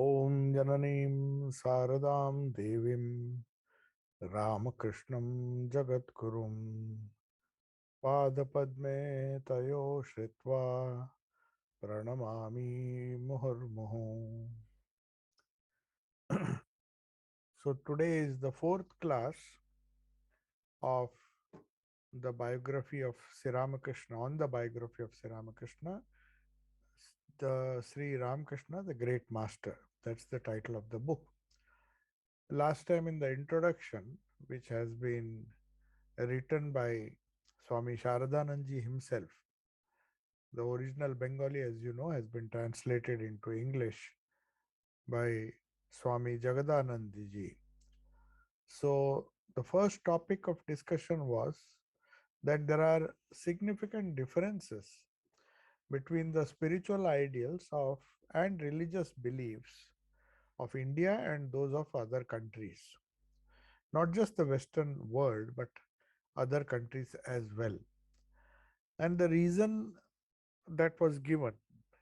ॐ जननीं शारदां देवीं रामकृष्णं जगद्गुरुं पादपद्मे तयो श्रित्वा प्रणमामि मुहुर्मुहुः. So today is the fourth class of the biography of Sri Ramakrishna, on the biography of Sri Ramakrishna, the Sri Ramakrishna, the Great Master. That's the title of the book. Last time in the introduction, which has been written by Swami Sharadanandji himself. The original Bengali, as you know, has been translated into English by Swami Jagadanandji. So, the first topic of discussion was that there are significant differences between the spiritual ideals of and religious beliefs of India and those of other countries. Not just the Western world, but other countries as well. And the reason that was given,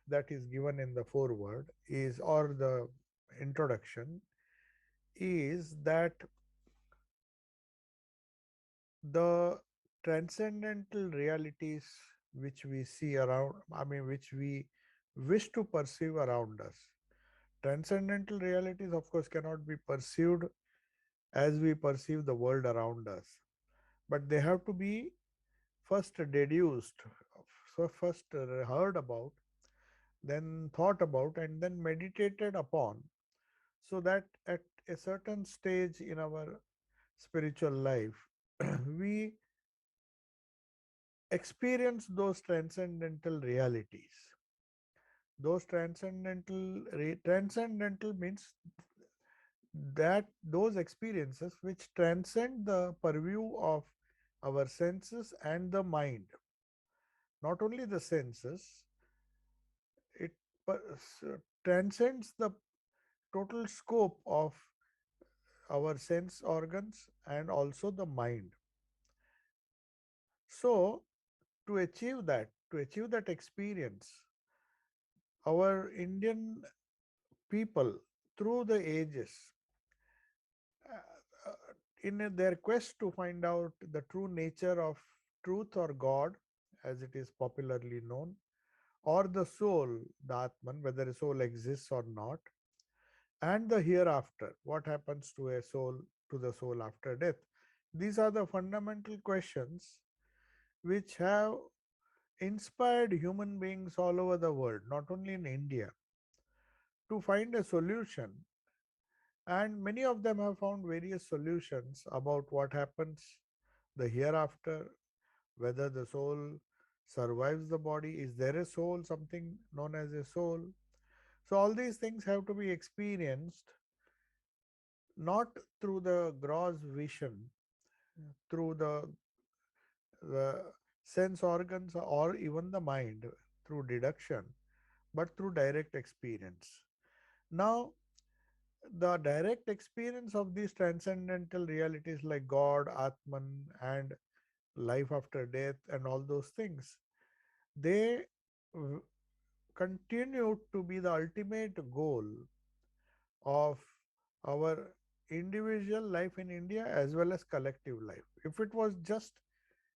that is given in the foreword, is or the introduction, is that the transcendental realities which we see around, which we wish to perceive around us. Transcendental realities, of course, cannot be perceived as we perceive the world around us, but they have to be first deduced, so first heard about, then thought about, and then meditated upon, so that at a certain stage in our spiritual life, we experience those transcendental realities. Those transcendental means that those experiences which transcend the purview of our senses and the mind. Not only the senses, it transcends the total scope of our sense organs and also the mind. So, to achieve that experience, our Indian people through the ages, uh, in their quest to find out the true nature of truth or God, as it is popularly known, or the soul, the Atman, whether a soul exists or not, and the hereafter, what happens to the soul after death. These are the fundamental questions which have inspired human beings all over the world, not only in India, to find a solution. And many of them have found various solutions about what happens the hereafter, whether the soul survives the body, is there a soul, something known as a soul. So, all these things have to be experienced not through the gross vision, through the sense organs, or even the mind through deduction, but through direct experience. Now, the direct experience of these transcendental realities like God, Atman, and life after death, and all those things, they continue to be the ultimate goal of our individual life in India as well as collective life. If it was just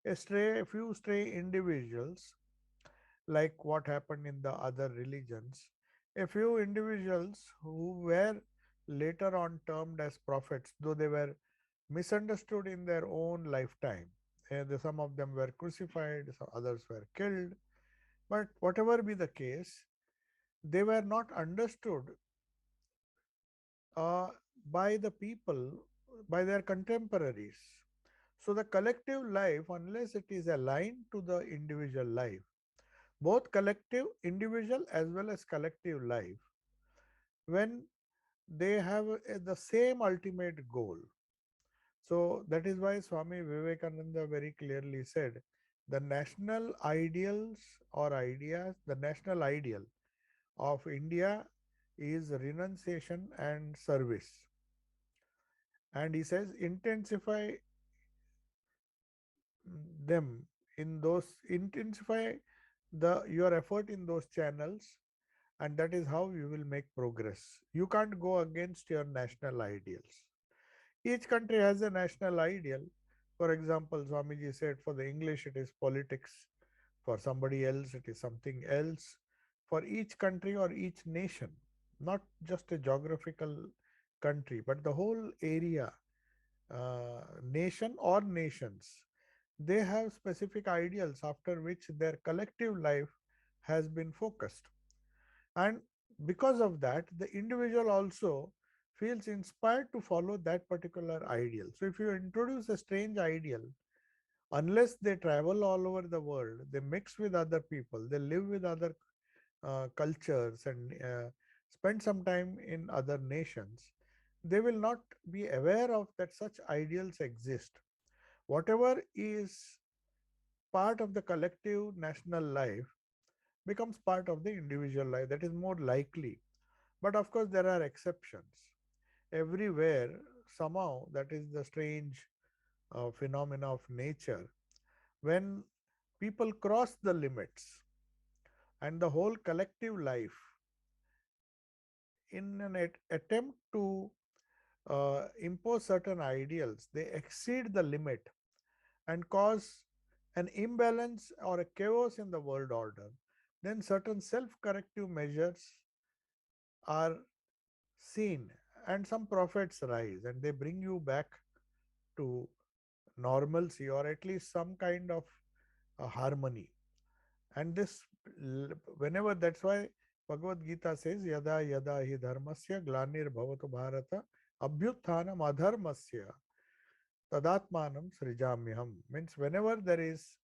a few stray individuals, like what happened in the other religions, a few individuals who were later on termed as prophets, though they were misunderstood in their own lifetime. Some of them were crucified, some others were killed. But whatever be the case, they were not understood uh, by the people, by their contemporaries. So the collective life, unless it is aligned to the individual life, both collective, individual as well as collective life, when they have the same ultimate goal. So that is why Swami Vivekananda very clearly said the national ideals or ideas, the national ideal of India is renunciation and service. And he says intensify them intensify your effort in those channels, and that is how you will make progress. You can't go against your national ideals. Each country has a national ideal. For example, Swamiji said for the English it is politics, for somebody else it is something else. For each country or each nation, not just a geographical country, but the whole area, nation or nations, they have specific ideals after which their collective life has been focused. And because of that, the individual also feels inspired to follow that particular ideal. So if you introduce a strange ideal, unless they travel all over the world, they mix with other people, they live with other cultures, and spend some time in other nations, they will not be aware of that such ideals exist. Whatever is part of the collective national life becomes part of the individual life. That is more likely. But of course, there are exceptions. Everywhere, somehow, that is the strange phenomena of nature. When people cross the limits and the whole collective life, in an attempt to impose certain ideals, they exceed the limit and cause an imbalance or a chaos in the world order, then certain self corrective measures are seen, and some prophets rise and they bring you back to normalcy, or at least some kind of harmony. And this, whenever, that's why Bhagavad Gita says, Yada yada hi dharmasya glanir bhavatu bharata abhyuthanam adharmasya tadatmanam srijamyaham. Means whenever there is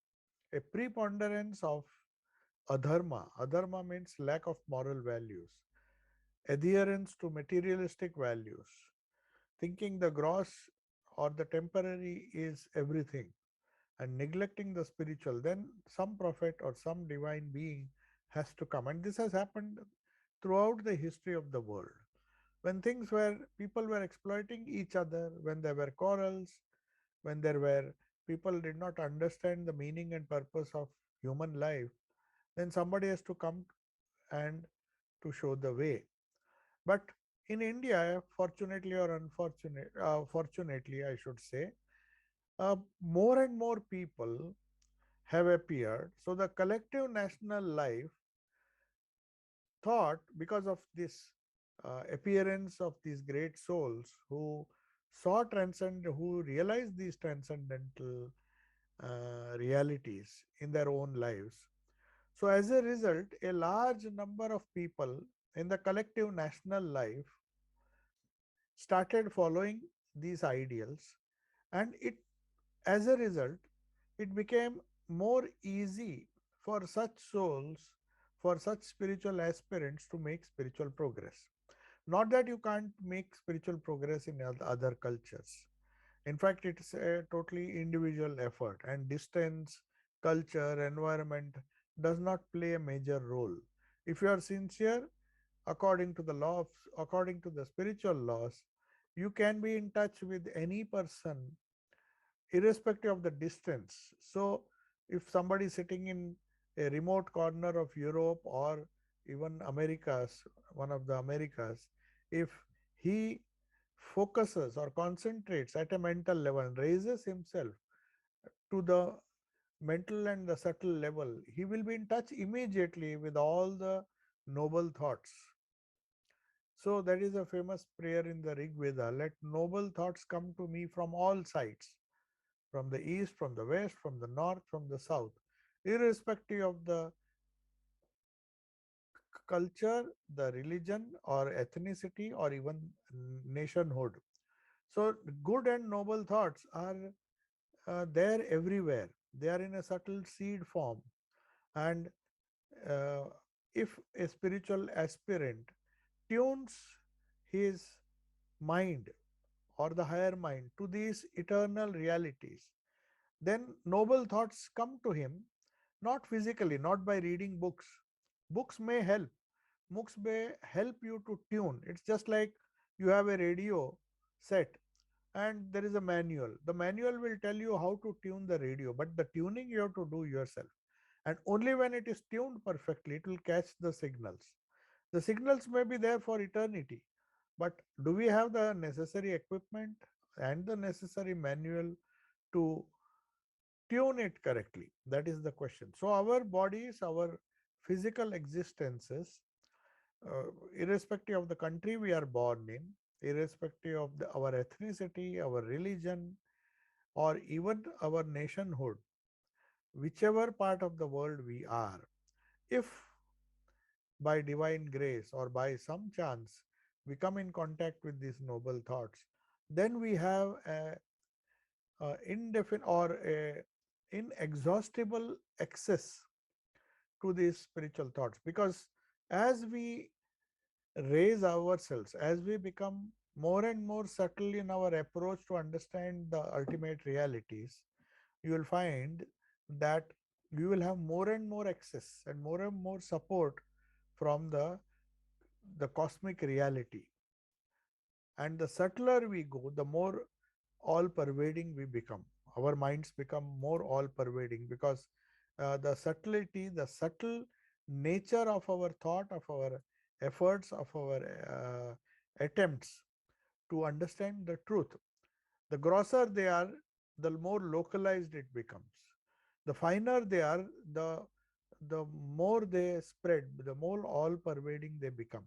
a preponderance of adharma, adharma means lack of moral values, adherence to materialistic values, thinking the gross or the temporary is everything, and neglecting the spiritual, then some prophet or some divine being has to come. And this has happened throughout the history of the world. When things were, people were exploiting each other, when there were quarrels, when there were, people did not understand the meaning and purpose of human life, then somebody has to come and to show the way. But in India, fortunately or fortunately, I should say, more and more people have appeared. So the collective national life thought, because of this appearance of these great souls who saw transcend, who realized these transcendental realities in their own lives. So as a result, a large number of people in the collective national life started following these ideals, and it, as a result, it became more easy for such souls, for such spiritual aspirants to make spiritual progress. Not that you can't make spiritual progress in other cultures. In fact, it's a totally individual effort, and distance, culture, environment does not play a major role. If you are sincere, according to the law of, according to the spiritual laws, you can be in touch with any person irrespective of the distance. So, if somebody is sitting in a remote corner of Europe or even Americas, one of the Americas, if he focuses or concentrates at a mental level and raises himself to the mental and the subtle level, he will be in touch immediately with all the noble thoughts. So that is a famous prayer in the Rig Veda. Let noble thoughts come to me from all sides, from the east, from the west, from the north, from the south, irrespective of the culture, the religion, or ethnicity, or even nationhood. So, good and noble thoughts are there everywhere. They are in a subtle seed form. And uh, if a spiritual aspirant tunes his mind or the higher mind to these eternal realities, then noble thoughts come to him, not physically, not by reading books. Books may help, books may help you to tune. It's just like you have a radio set and there is a manual. The manual will tell you how to tune the radio, but the tuning you have to do yourself. And only when it is tuned perfectly, it will catch the signals. The signals may be there for eternity, but do we have the necessary equipment and the necessary manual to tune it correctly? That is the question. So, our bodies, our physical existences, irrespective of the country we are born in, irrespective of our ethnicity, our religion, or even our nationhood, whichever part of the world we are, if by divine grace or by some chance we come in contact with these noble thoughts, then we have a indefinite or a inexhaustible access to these spiritual thoughts, because as we raise ourselves, as we become more and more subtle in our approach to understand the ultimate realities, you will find that you will have more and more access and more support from the cosmic reality. And the subtler we go, the more all pervading we become. Our minds become more all pervading because the subtlety, the subtle nature of our thought, of our efforts, of our attempts to understand the truth, the grosser they are, the more localized it becomes. The finer they are, the more they spread, the more all pervading they become.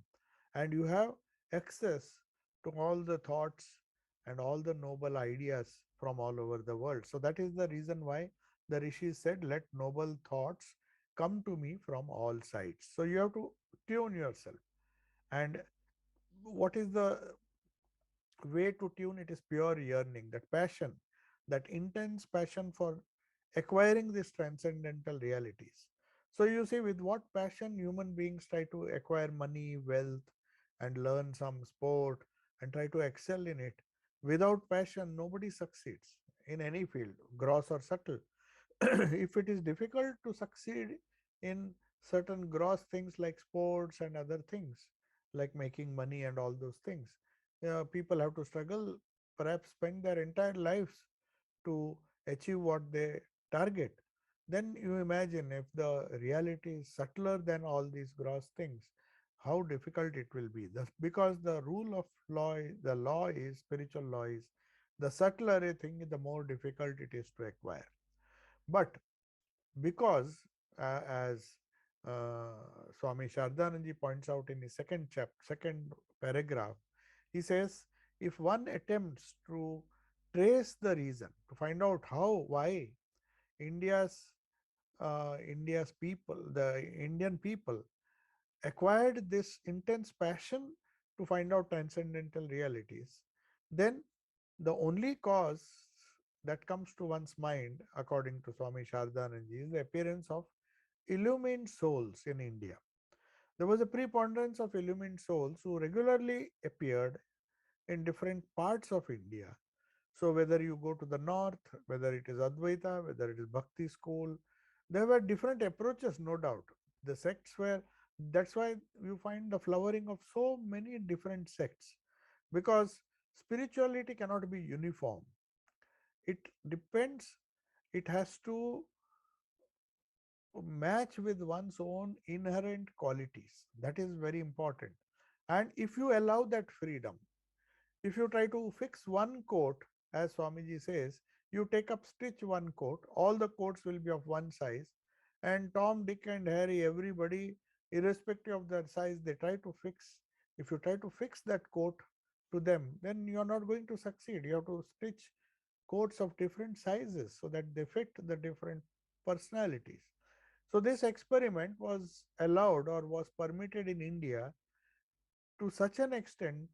And you have access to all the thoughts and all the noble ideas from all over the world. So that is the reason why the rishis said, let noble thoughts come to me from all sides. So you have to tune yourself. And what is the way to tune? It is pure yearning, that passion, that intense passion for acquiring these transcendental realities. So you see with what passion human beings try to acquire money, wealth, and learn some sport and try to excel in it. Without passion, nobody succeeds in any field, gross or subtle. If it is difficult to succeed in certain gross things like sports and other things, like making money and all those things, people have to struggle, perhaps spend their entire lives to achieve what they target. Then you imagine if the reality is subtler than all these gross things, how difficult it will be. Because the rule of law, the law is, spiritual law is, the subtler a thing, the more difficult it is to acquire. But because, as Swami Shardananji points out in his second paragraph, he says, if one attempts to trace the reason, to find out how, why India's India's people, the Indian people, acquired this intense passion to find out transcendental realities, then the only cause that comes to one's mind, according to Swami Shardananji, is the appearance of illumined souls in India. There was a preponderance of illumined souls who regularly appeared in different parts of India. So, whether you go to the north, whether it is Advaita, whether it is Bhakti school, there were different approaches, no doubt. The sects were, that's why you find the flowering of so many different sects, because spirituality cannot be uniform. It depends, it has to match with one's own inherent qualities. That is very important. And if you allow that freedom, if you try to fix one coat, as Swamiji says, you take up stitch one coat, all the coats will be of one size, and Tom, Dick, and Harry, everybody, irrespective of their size, they try to fix. If you try to fix that coat to them, then you are not going to succeed. You have to stitch coats of different sizes so that they fit the different personalities. So, this experiment was allowed or was permitted in India to such an extent,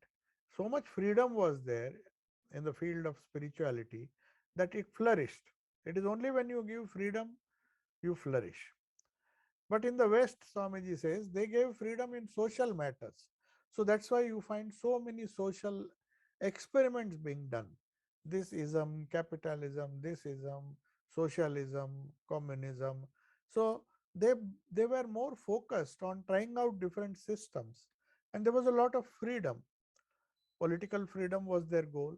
so much freedom was there in the field of spirituality that it flourished. It is only when you give freedom you flourish. But in the West, Swamiji says, they gave freedom in social matters. So that's why you find so many social experiments being done. This ism, capitalism, this ism, socialism, communism. So they they were more focused on trying out different systems, and there was a lot of freedom. Political freedom was their goal,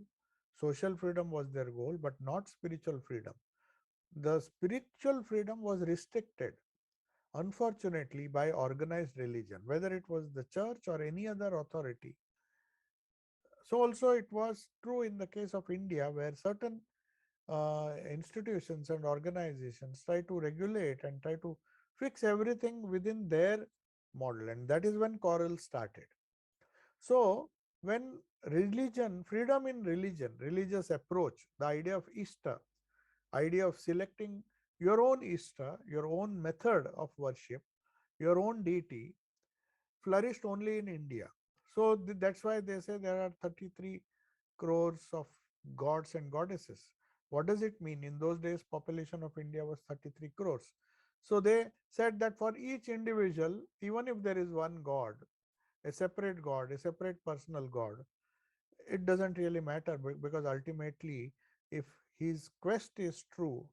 social freedom was their goal, but not spiritual freedom. The spiritual freedom was restricted Unfortunately, by organized religion, whether it was the church or any other authority. So, also, it was true in the case of India, where certain institutions and organizations try to regulate and try to fix everything within their model, and that is when quarrel started. So, when religion, freedom in religion, religious approach, the idea of Ishta, idea of selecting your own Ishta, your own method of worship, your own deity, flourished only in India. So that's why they say there are 33 crores of gods and goddesses. What does it mean? In those days, population of India was 33 crores. So they said that for each individual, even if there is one god, a separate personal god, it doesn't really matter because ultimately, if his quest is true,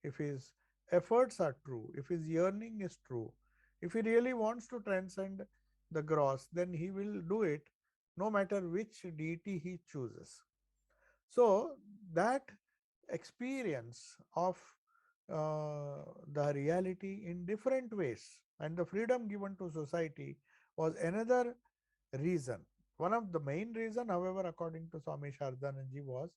if his efforts are true, if his yearning is true, if he really wants to transcend the gross, then he will do it no matter which deity he chooses. So, that experience of the reality in different ways and the freedom given to society was another reason. One of the main reason, however, according to Swami Shardananji, was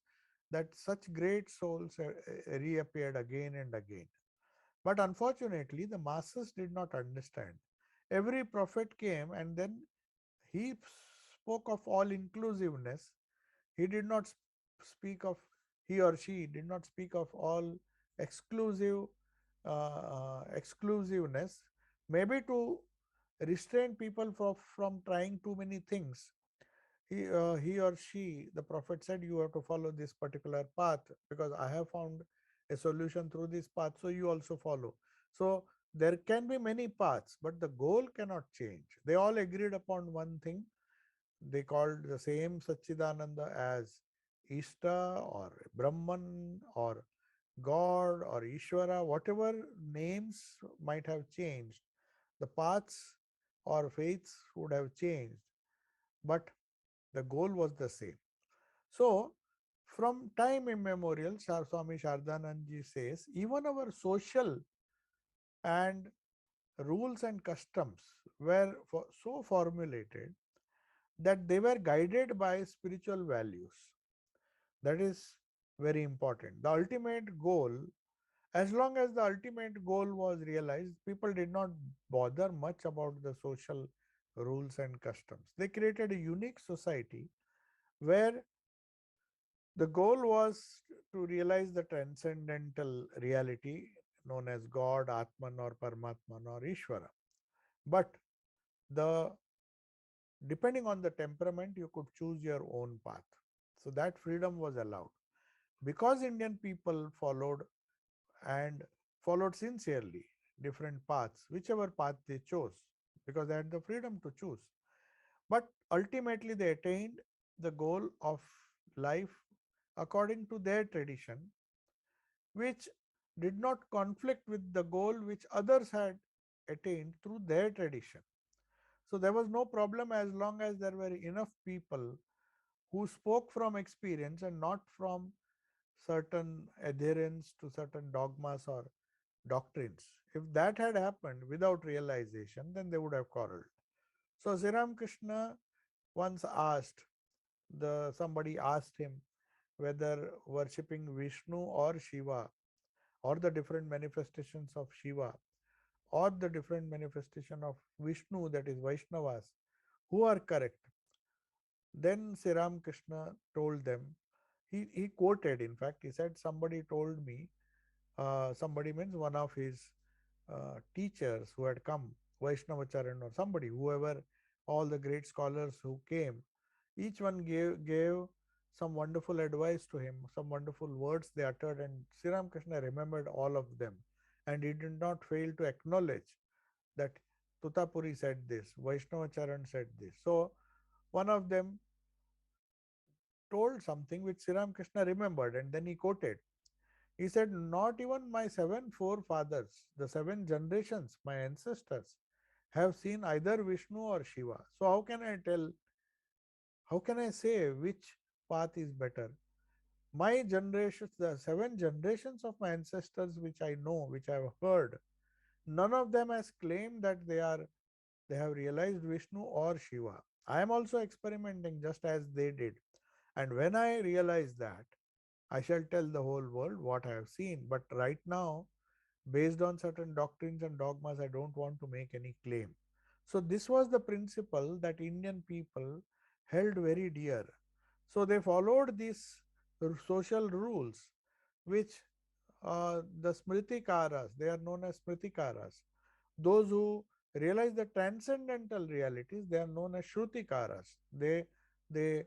that such great souls reappeared again and again. But unfortunately, the masses did not understand. Every prophet came and then he spoke of all inclusiveness. He did not speak of, he or she did not speak of all exclusive exclusiveness, maybe to restrain people from trying too many things. He or she, the prophet said, you have to follow this particular path because I have found a solution through this path, so you also follow. So there can be many paths, but the goal cannot change. They all agreed upon one thing. They called the same Satchidananda as Ishta or Brahman or God or Ishvara, whatever names might have changed, the paths or faiths would have changed, but the goal was the same. So, from time immemorial, Swami Shardanandji says, even our social and rules and customs were so formulated that they were guided by spiritual values. That is very important. The ultimate goal, as long as the ultimate goal was realized, people did not bother much about the social rules and customs. They created a unique society where the goal was to realize the transcendental reality known as God, Atman or Paramatman or Ishvara. But the depending on the temperament, you could choose your own path. So that freedom was allowed. Because Indian people and followed sincerely different paths, whichever path they chose, because they had the freedom to choose. But ultimately, they attained the goal of life according to their tradition, which did not conflict with the goal which others had attained through their tradition. So there was no problem as long as there were enough people who spoke from experience and not from certain adherence to certain dogmas or doctrines. If that had happened without realization, then they would have quarreled. So Sri Ramakrishna once asked, the somebody asked him whether worshipping Vishnu or Shiva or the different manifestations of Shiva or the different manifestation of Vishnu, that is Vaishnavas, who are correct. Then Sri Ramakrishna told them, he quoted, in fact, he said, somebody told me, somebody means one of his teachers who had come, Vaishnavacharan or somebody, whoever, all the great scholars who came, each one gave some wonderful advice to him, some wonderful words they uttered, and Sri Ramakrishna remembered all of them. And he did not fail to acknowledge that Tutapuri said this, Vaishnavacharan said this. So one of them told something which Sri Ramakrishna remembered, and then he quoted. He said, not even my seven forefathers, the seven generations, my ancestors, have seen either Vishnu or Shiva. So how can I say which path is better? My generations, the seven generations of my ancestors, which I know, which I have heard, None of them has claimed that they have realized Vishnu or Shiva. I am also experimenting just as they did. And when I realize that, I shall tell the whole world what I have seen. But right now, based on certain doctrines and dogmas, I don't want to make any claim. So, this was the principle that Indian people held very dear. So, they followed these social rules, which the Smritikaras, they are known as Smritikaras. Those who realize the transcendental realities, they are known as Shrutikaras. They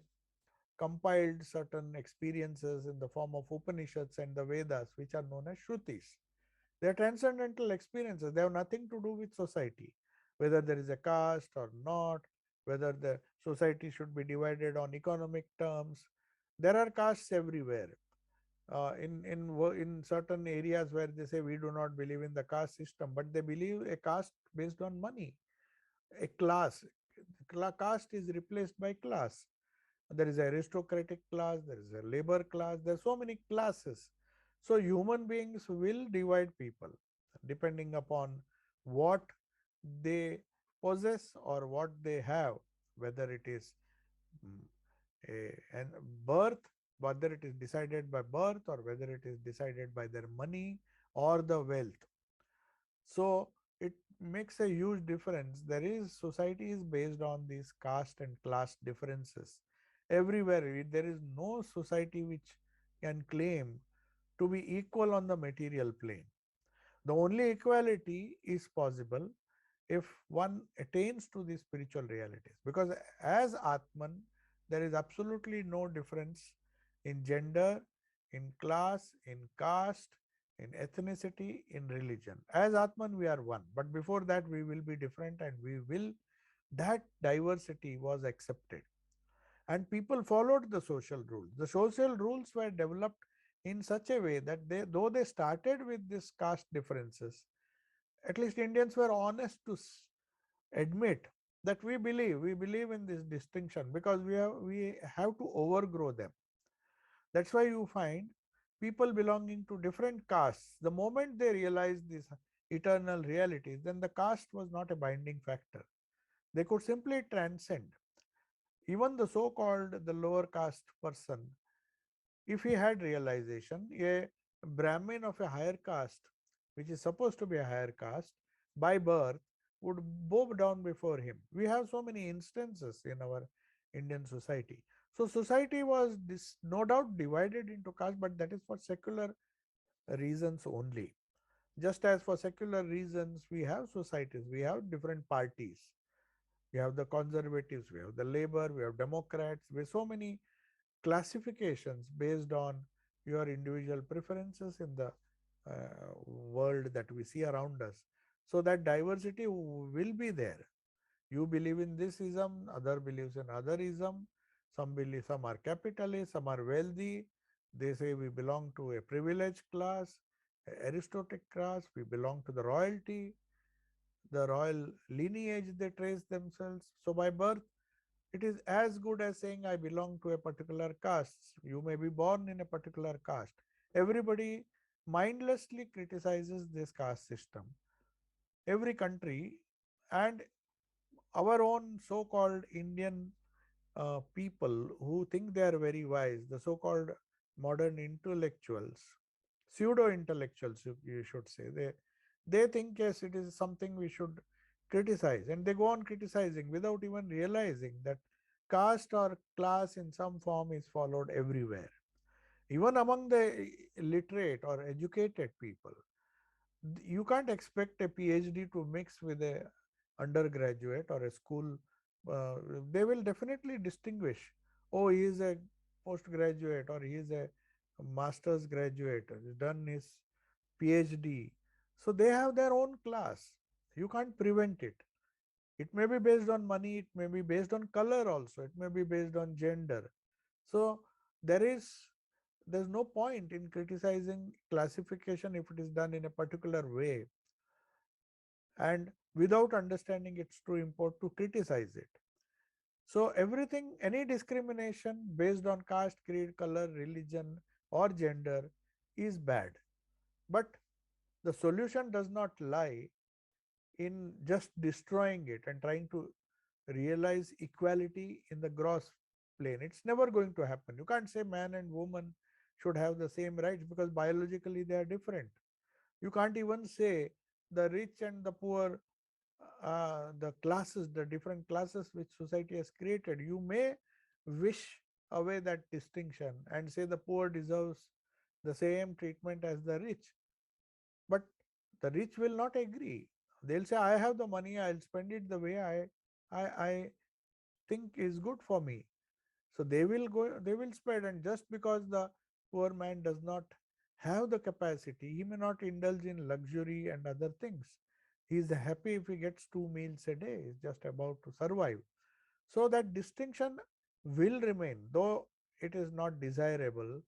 compiled certain experiences in the form of Upanishads and the Vedas, which are known as Shrutis. They are transcendental experiences. They have nothing to do with society, whether there is a caste or not, whether the society should be divided on economic terms. There are castes everywhere. In certain areas where they say we do not believe in the caste system, but they believe a caste based on money, a class. Caste is replaced by class. There is aristocratic class, there is a labor class, there are so many classes. So human beings will divide people depending upon what they possess or what they have, whether it is mm, and birth, whether it is decided by birth or whether it is decided by their money or the wealth. So it makes a huge difference. There is society is based on these caste and class differences everywhere. There is no society which can claim to be equal on the material plane. The only equality is possible if one attains to the spiritual realities. Because as Atman, there is absolutely no difference in gender, in class, in caste, in ethnicity, in religion. As Atman, we are one. But before that, we will be different and we will, that diversity was accepted. And people followed the social rules. The social rules were developed in such a way that though they started with this caste differences, at least Indians were honest to admit that we believe in this distinction because we have to overgrow them. That's why you find people belonging to different castes, the moment they realize these eternal realities, then the caste was not a binding factor. They could simply transcend. Even the so-called the lower caste person, if he had realization, a Brahmin of a higher caste, which is supposed to be a higher caste, by birth, would bow down before him. We have so many instances in our Indian society. So society was this no doubt divided into caste, but that is for secular reasons only. Just as for secular reasons, we have societies, we have different parties. We have the conservatives, we have the labor, we have Democrats, we have so many classifications based on your individual preferences in the world that we see around us. So that diversity will be there. You believe in this ism, other believes in other ism. Some are capitalists, some are wealthy. They say we belong to a privileged class, aristocratic class. We belong to the royalty, the royal lineage they trace themselves. So by birth, it is as good as saying I belong to a particular caste. You may be born in a particular caste. Everybody mindlessly criticizes this caste system. Every country and our own so-called Indian people who think they are very wise, the so-called modern intellectuals, pseudo-intellectuals, you should say, they think yes, it is something we should criticize, and they go on criticizing without even realizing that caste or class in some form is followed everywhere, even among the literate or educated people. You can't expect a PhD to mix with a undergraduate or a school. Uh, they will definitely distinguish. Oh, he is a postgraduate or he is a master's graduate. He's done his PhD. So they have their own class. You can't prevent it. It may be based on money. It may be based on color also. It may be based on gender. So there's no point in criticizing classification if it is done in a particular way and without understanding its true import to criticize it. So everything, any discrimination based on caste, creed, color, religion, or gender is bad. But the solution does not lie in just destroying it and trying to realize equality in the gross plane. It's never going to happen. You can't say man and woman should have the same rights because biologically they are different. You can't even say the rich and the poor, the classes, the different classes which society has created. You may wish away that distinction and say the poor deserves the same treatment as the rich, but the rich will not agree. They'll say, I have the money, I'll spend it the way I think is good for me. So they will spend, and just because the poor man does not have the capacity, he may not indulge in luxury and other things. He is happy if he gets 2 meals a day, he's just about to survive. So that distinction will remain, though it is not desirable,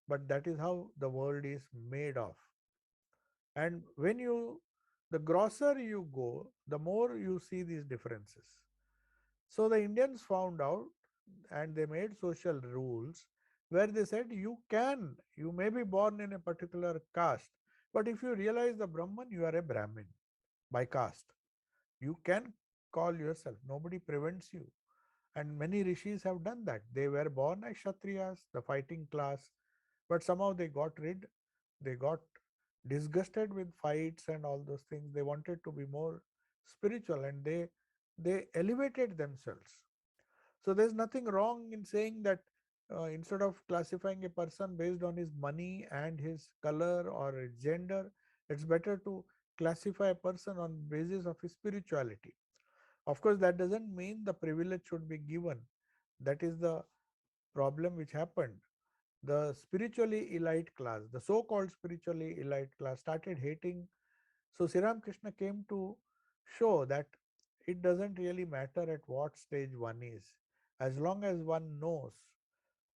but that is how the world is made of. And when you, the grosser you go, the more you see these differences. So the Indians found out and they made social rules where they said you may be born in a particular caste, but if you realize the Brahman, you are a Brahmin by caste. You can call yourself, nobody prevents you. And many rishis have done that. They were born as Kshatriyas, the fighting class, but somehow they got disgusted with fights and all those things. They wanted to be more spiritual and they elevated themselves. So there's nothing wrong in saying that instead of classifying a person based on his money and his color or his gender, it's better to classify a person on basis of his spirituality. Of course, that doesn't mean the privilege should be given. That is the problem which happened. The spiritually elite class, the so-called spiritually elite class, started hating. So Sri Krishna came to show that it doesn't really matter at what stage one is, as long as one knows.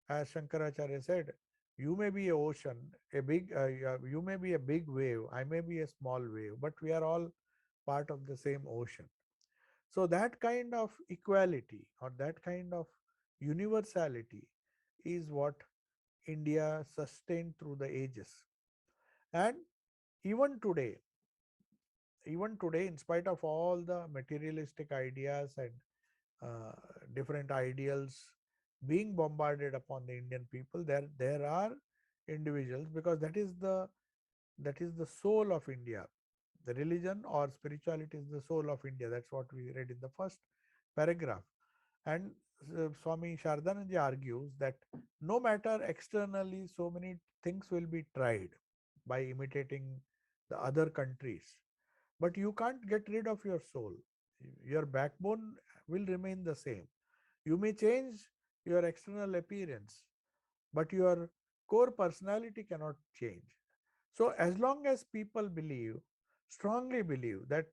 As Shankaracharya said, you may be a ocean, you may be a big wave, I may be a small wave, but we are all part of the same ocean. So that kind of equality or that kind of universality is what India sustained through the ages. And even today, even today, in spite of all the materialistic ideas and uh, different ideals being bombarded upon the Indian people, there are individuals, because that is the soul of India. The religion or spirituality is the soul of India. That's what we read in the first paragraph. And Swami Shardananji argues that no matter externally, so many things will be tried by imitating the other countries, but you can't get rid of your soul. Your backbone will remain the same. You may change your external appearance, but your core personality cannot change. So, as long as people believe, strongly believe that,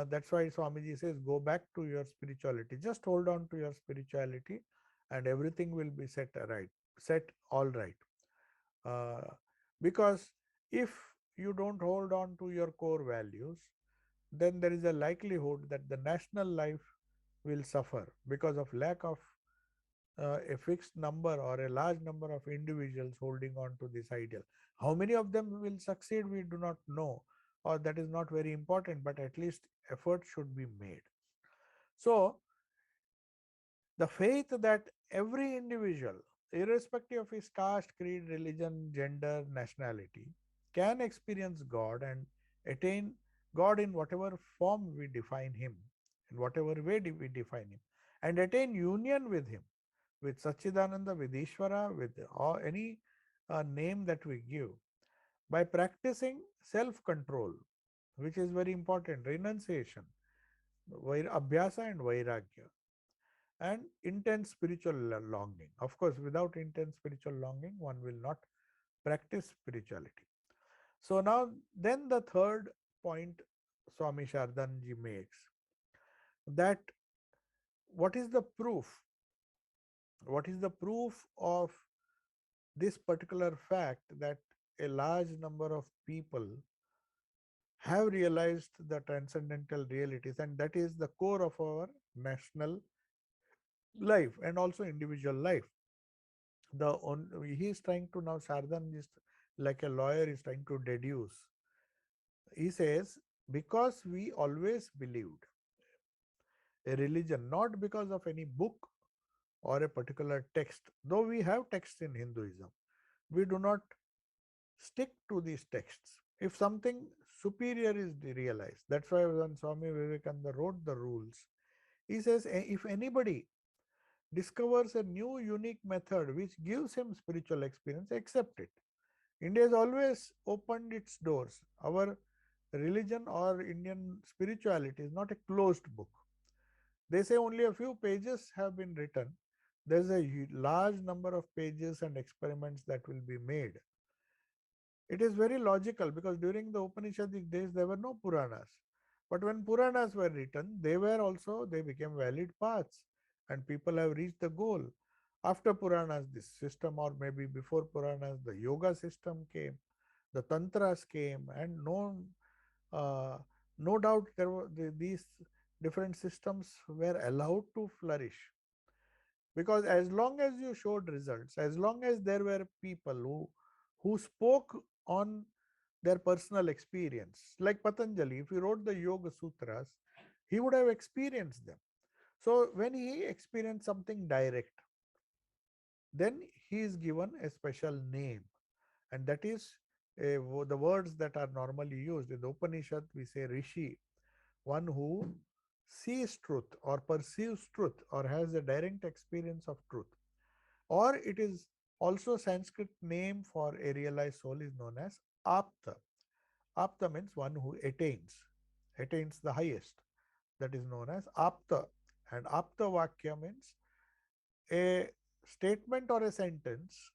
that's why Swamiji says, go back to your spirituality. Just hold on to your spirituality, and everything will be set all right. Uh, because if you don't hold on to your core values, then there is a likelihood that the national life will suffer because of lack of a fixed number or a large number of individuals holding on to this ideal. How many of them will succeed, we do not know, or that is not very important, but at least effort should be made. So, the faith that every individual, irrespective of his caste, creed, religion, gender, nationality, can experience God and attain God in whatever form we define Him, in whatever way we define Him, and attain union with Sachidananda, with Ishvara, with any name that we give, by practicing self control, which is very important, renunciation, abhyasa and vairagya, and intense spiritual longing. Of course, without intense spiritual longing, one will not practice spirituality. So now, then the third point Swami Shardanji makes, that what is the proof? What is the proof of this particular fact that a large number of people have realized the transcendental realities, and that is the core of our national life and also individual life. He is trying to now, Sardan is like a lawyer is trying to deduce. He says because we always believed a religion, not because of any book or a particular text. Though we have texts in Hinduism, we do not stick to these texts. If something superior is realized, that's why when Swami Vivekananda wrote the rules, he says, if anybody discovers a new unique method which gives him spiritual experience, accept it. India has always opened its doors. Our religion or Indian spirituality is not a closed book. They say only a few pages have been written. There's a large number of pages and experiments that will be made. It is very logical because during the Upanishadic days there were no Puranas. But when Puranas were written, they became valid paths and people have reached the goal. After Puranas, this system, or maybe before Puranas, the yoga system came, the tantras came, and uh, no doubt these different systems were allowed to flourish, because as long as you showed results, as long as there were people who spoke on their personal experience, like Patanjali, if he wrote the Yoga Sutras, he would have experienced them. So when he experienced something direct, then he is given a special name, and that is the words that are normally used in the Upanishad. We say Rishi, one who sees truth or perceives truth or has a direct experience of truth. Or it is also Sanskrit name for a realized soul is known as Apta. Apta means one who attains the highest. That is known as Apta. And Apta Vakya means a statement or a sentence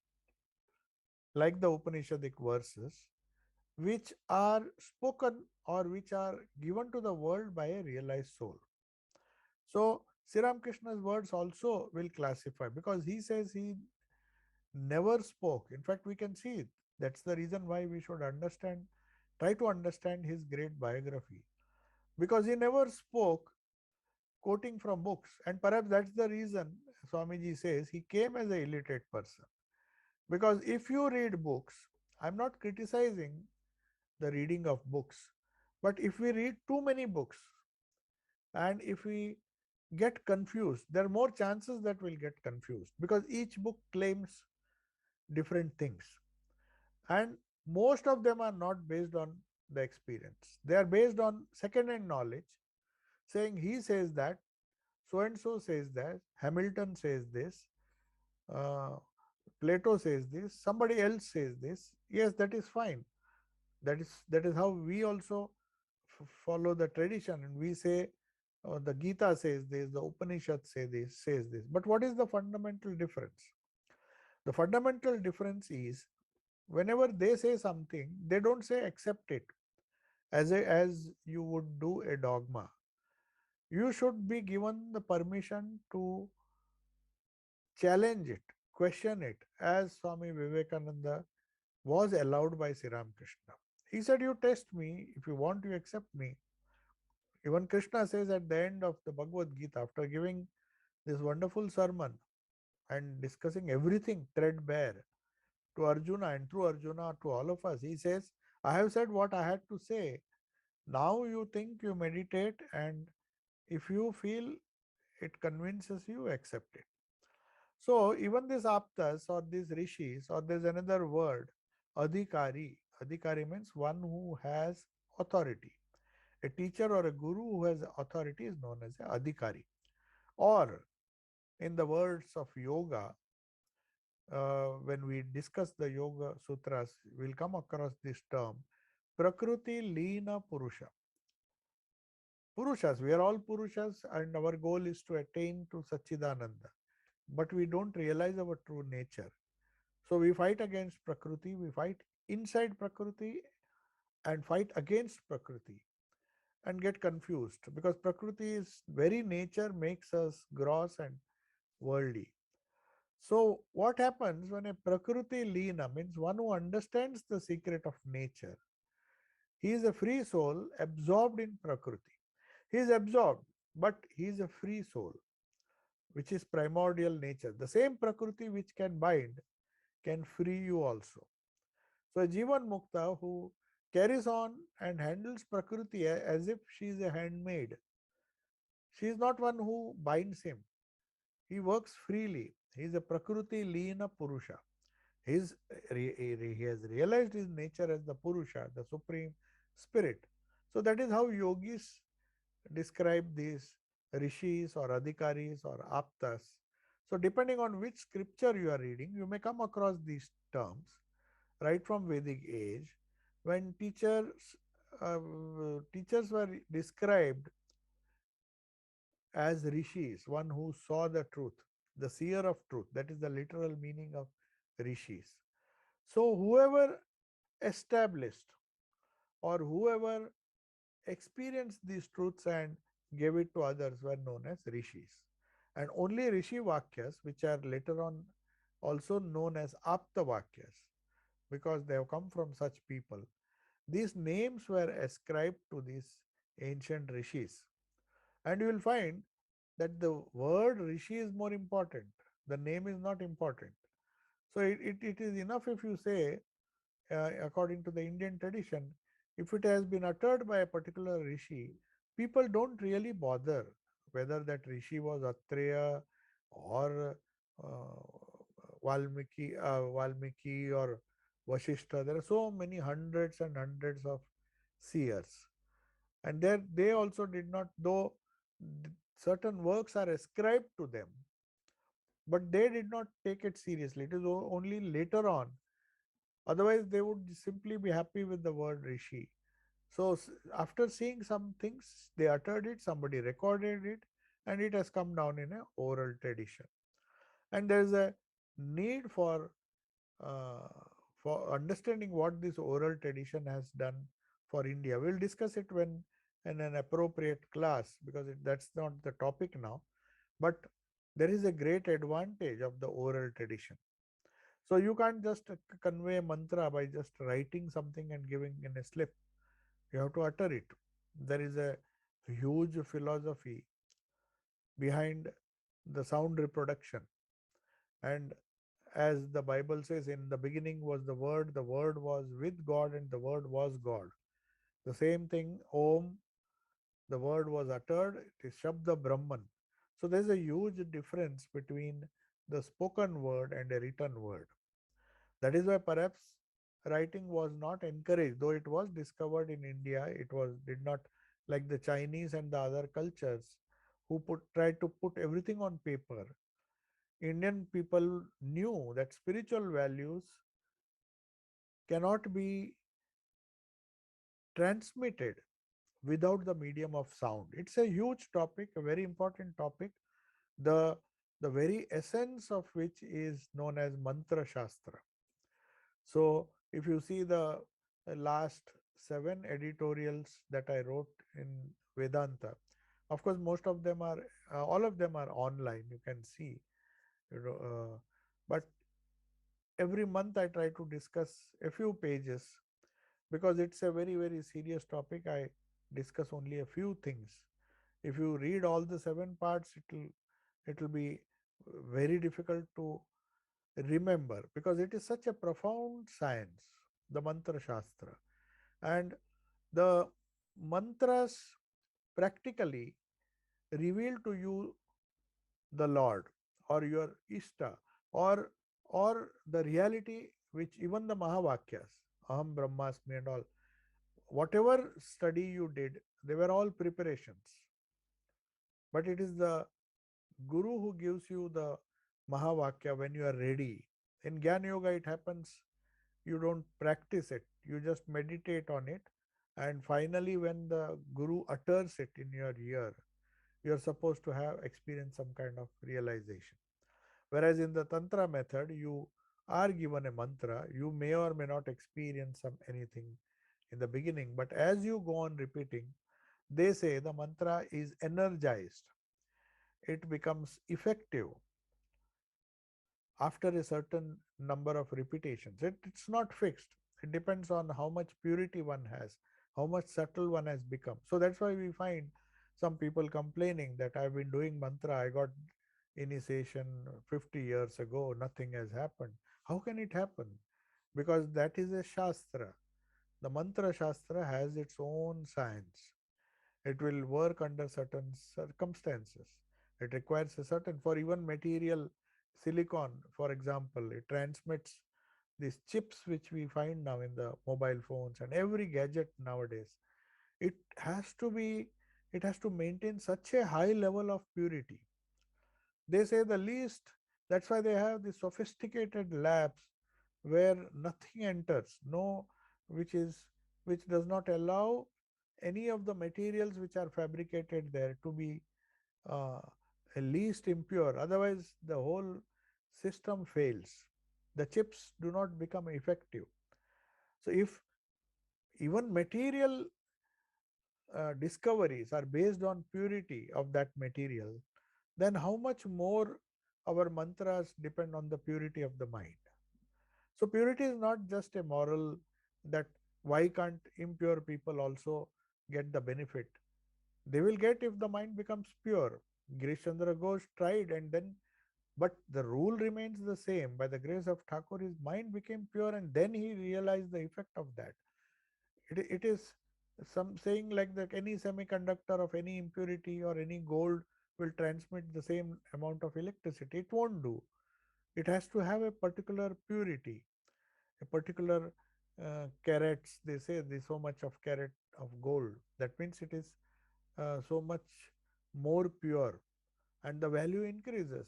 like the Upanishadic verses which are spoken or which are given to the world by a realized soul. So Sri Ramakrishna's words also will classify, because he says he never spoke. In fact, we can see it. That's the reason why we should try to understand his great biography, because he never spoke quoting from books. And perhaps that's the reason Swamiji says he came as an illiterate person. Because if you read books, I'm not criticizing the reading of books, but if we read too many books and if we get confused, there are more chances that we'll get confused, because each book claims different things. And most of them are not based on the experience, they are based on second hand knowledge, saying he says that, so and so says that, Hamilton says this, uh, Plato says this, somebody else says this. Yes, that is fine. That is how we also follow the tradition, and we say the Gita says this, the Upanishad says this. But what is the fundamental difference? The fundamental difference is, whenever they say something, they don't say accept it as you would do a dogma. You should be given the permission to challenge it, question it, as Swami Vivekananda was allowed by Sri Ramakrishna. He said, you test me, if you want, you accept me. Even Krishna says at the end of the Bhagavad Gita, after giving this wonderful sermon and discussing everything threadbare to Arjuna and through Arjuna to all of us, he says, I have said what I had to say. Now you think, you meditate, and if you feel it convinces you, accept it. So even these aptas or these rishis, or there's another word, adhikari. Adhikari means one who has authority. A teacher or a guru who has authority is known as a adhikari. Or in the words of yoga, when we discuss the Yoga Sutras, we'll come across this term, Prakriti Leena Purusha. Purushas, we are all Purushas, and our goal is to attain to Sachidananda. But we don't realize our true nature. So we fight against Prakriti, we fight inside Prakriti and fight against Prakriti and get confused, because Prakriti's very nature makes us gross and worldly. So what happens when a Prakriti Leena, means one who understands the secret of nature, he is a free soul absorbed in Prakriti. He is absorbed, but he is a free soul, which is primordial nature. The same Prakriti which can bind can free you also. So a Jivan Mukta who carries on and handles Prakriti as if she is a handmaid. She is not one who binds him. He works freely. He is a Prakriti Leena Purusha. He has realized his nature as the Purusha, the supreme spirit. So that is how yogis describe these rishis or adhikaris or aptas. So depending on which scripture you are reading, you may come across these terms right from Vedic age, when uh, teachers were described as rishis, one who saw the truth, the seer of truth. That is the literal meaning of rishis. So whoever established or whoever experienced these truths and gave it to others were known as rishis. And only rishi vakyas, which are later on also known as apta vakyas, because they have come from such people, these names were ascribed to these ancient rishis. And you will find that the word rishi is more important. The name is not important. So it is enough if you say, according to the Indian tradition, if it has been uttered by a particular rishi, people don't really bother whether that rishi was Atreya or Valmiki or Vashishta. There are so many hundreds and hundreds of seers, and there they also did not, though certain works are ascribed to them, but they did not take it seriously. It is only later on. Otherwise, they would simply be happy with the word rishi. So, after seeing some things, they uttered it, somebody recorded it, and it has come down in a oral tradition. And there is a need uh, for understanding what this oral tradition has done for India. We'll discuss it when in an appropriate class, because that's not the topic now. But there is a great advantage of the oral tradition. So you can't just convey a mantra by just writing something and giving in a slip. You have to utter it. There is a huge philosophy behind the sound reproduction. And as the Bible says, in the beginning was the Word was with God, and the Word was God. The same thing, Om, the word was uttered, it is Shabda Brahman. So there's a huge difference between the spoken word and a written word. That is why perhaps writing was not encouraged, though it was discovered in India. It was did not, like the Chinese and the other cultures who tried to put everything on paper. Indian people knew that spiritual values cannot be transmitted without the medium of sound. It's a huge topic, a very important topic, the the very essence of which is known as mantra shastra. So if you see the last 7 editorials that I wrote in Vedanta, of course most of them are all of them are online, you can see, you know, but every month I try to discuss a few pages, because it's a very very serious topic. I discuss only a few things. If you read all the 7 parts, it will be very difficult to remember, because it is such a profound science, the mantra shastra. And the mantras practically reveal to you the Lord or your Ishta, or the reality which even the Mahavakyas, Aham Brahmasmi and all, whatever study you did, they were all preparations. But it is the Guru who gives you the Mahavakya when you are ready. In Gyan Yoga, it happens, you don't practice it, you just meditate on it. And finally, when the Guru utters it in your ear, you are supposed to have experienced some kind of realization. Whereas in the Tantra method, you are given a mantra, you may or may not experience some anything in the beginning, but as you go on repeating, they say the mantra is energized, it becomes effective after a certain number of repetitions. It's not fixed. It depends on how much purity one has, how much subtle one has become. So that's why we find some people complaining that I've been doing mantra, I got initiation 50 years ago, nothing has happened. How can it happen? Because that is a shastra. The Mantra Shastra has its own science. It will work under certain circumstances. It requires a certain, for even material silicon, for example, it transmits these chips which we find now in the mobile phones and every gadget nowadays. It has to be, it has to maintain such a high level of purity. They say the least, that's why they have these sophisticated labs where nothing enters, no, which is, which does not allow any of the materials which are fabricated there to be uh, least impure. Otherwise, the whole system fails. The chips do not become effective. So, if even material discoveries are based on purity of that material, then how much more our mantras depend on the purity of the mind. So purity is not just a moral, that why can't impure people also get the benefit? They will get if the mind becomes pure. Girish Chandra Ghosh tried, and then, but the rule remains the same. By the grace of Thakur, his mind became pure and then he realized the effect of that. It is some saying like that any semiconductor of any impurity or any gold will transmit the same amount of electricity. It won't do. It has to have a particular purity, a particular carats. They say there's so much of carat of gold. That means it is so much more pure and the value increases.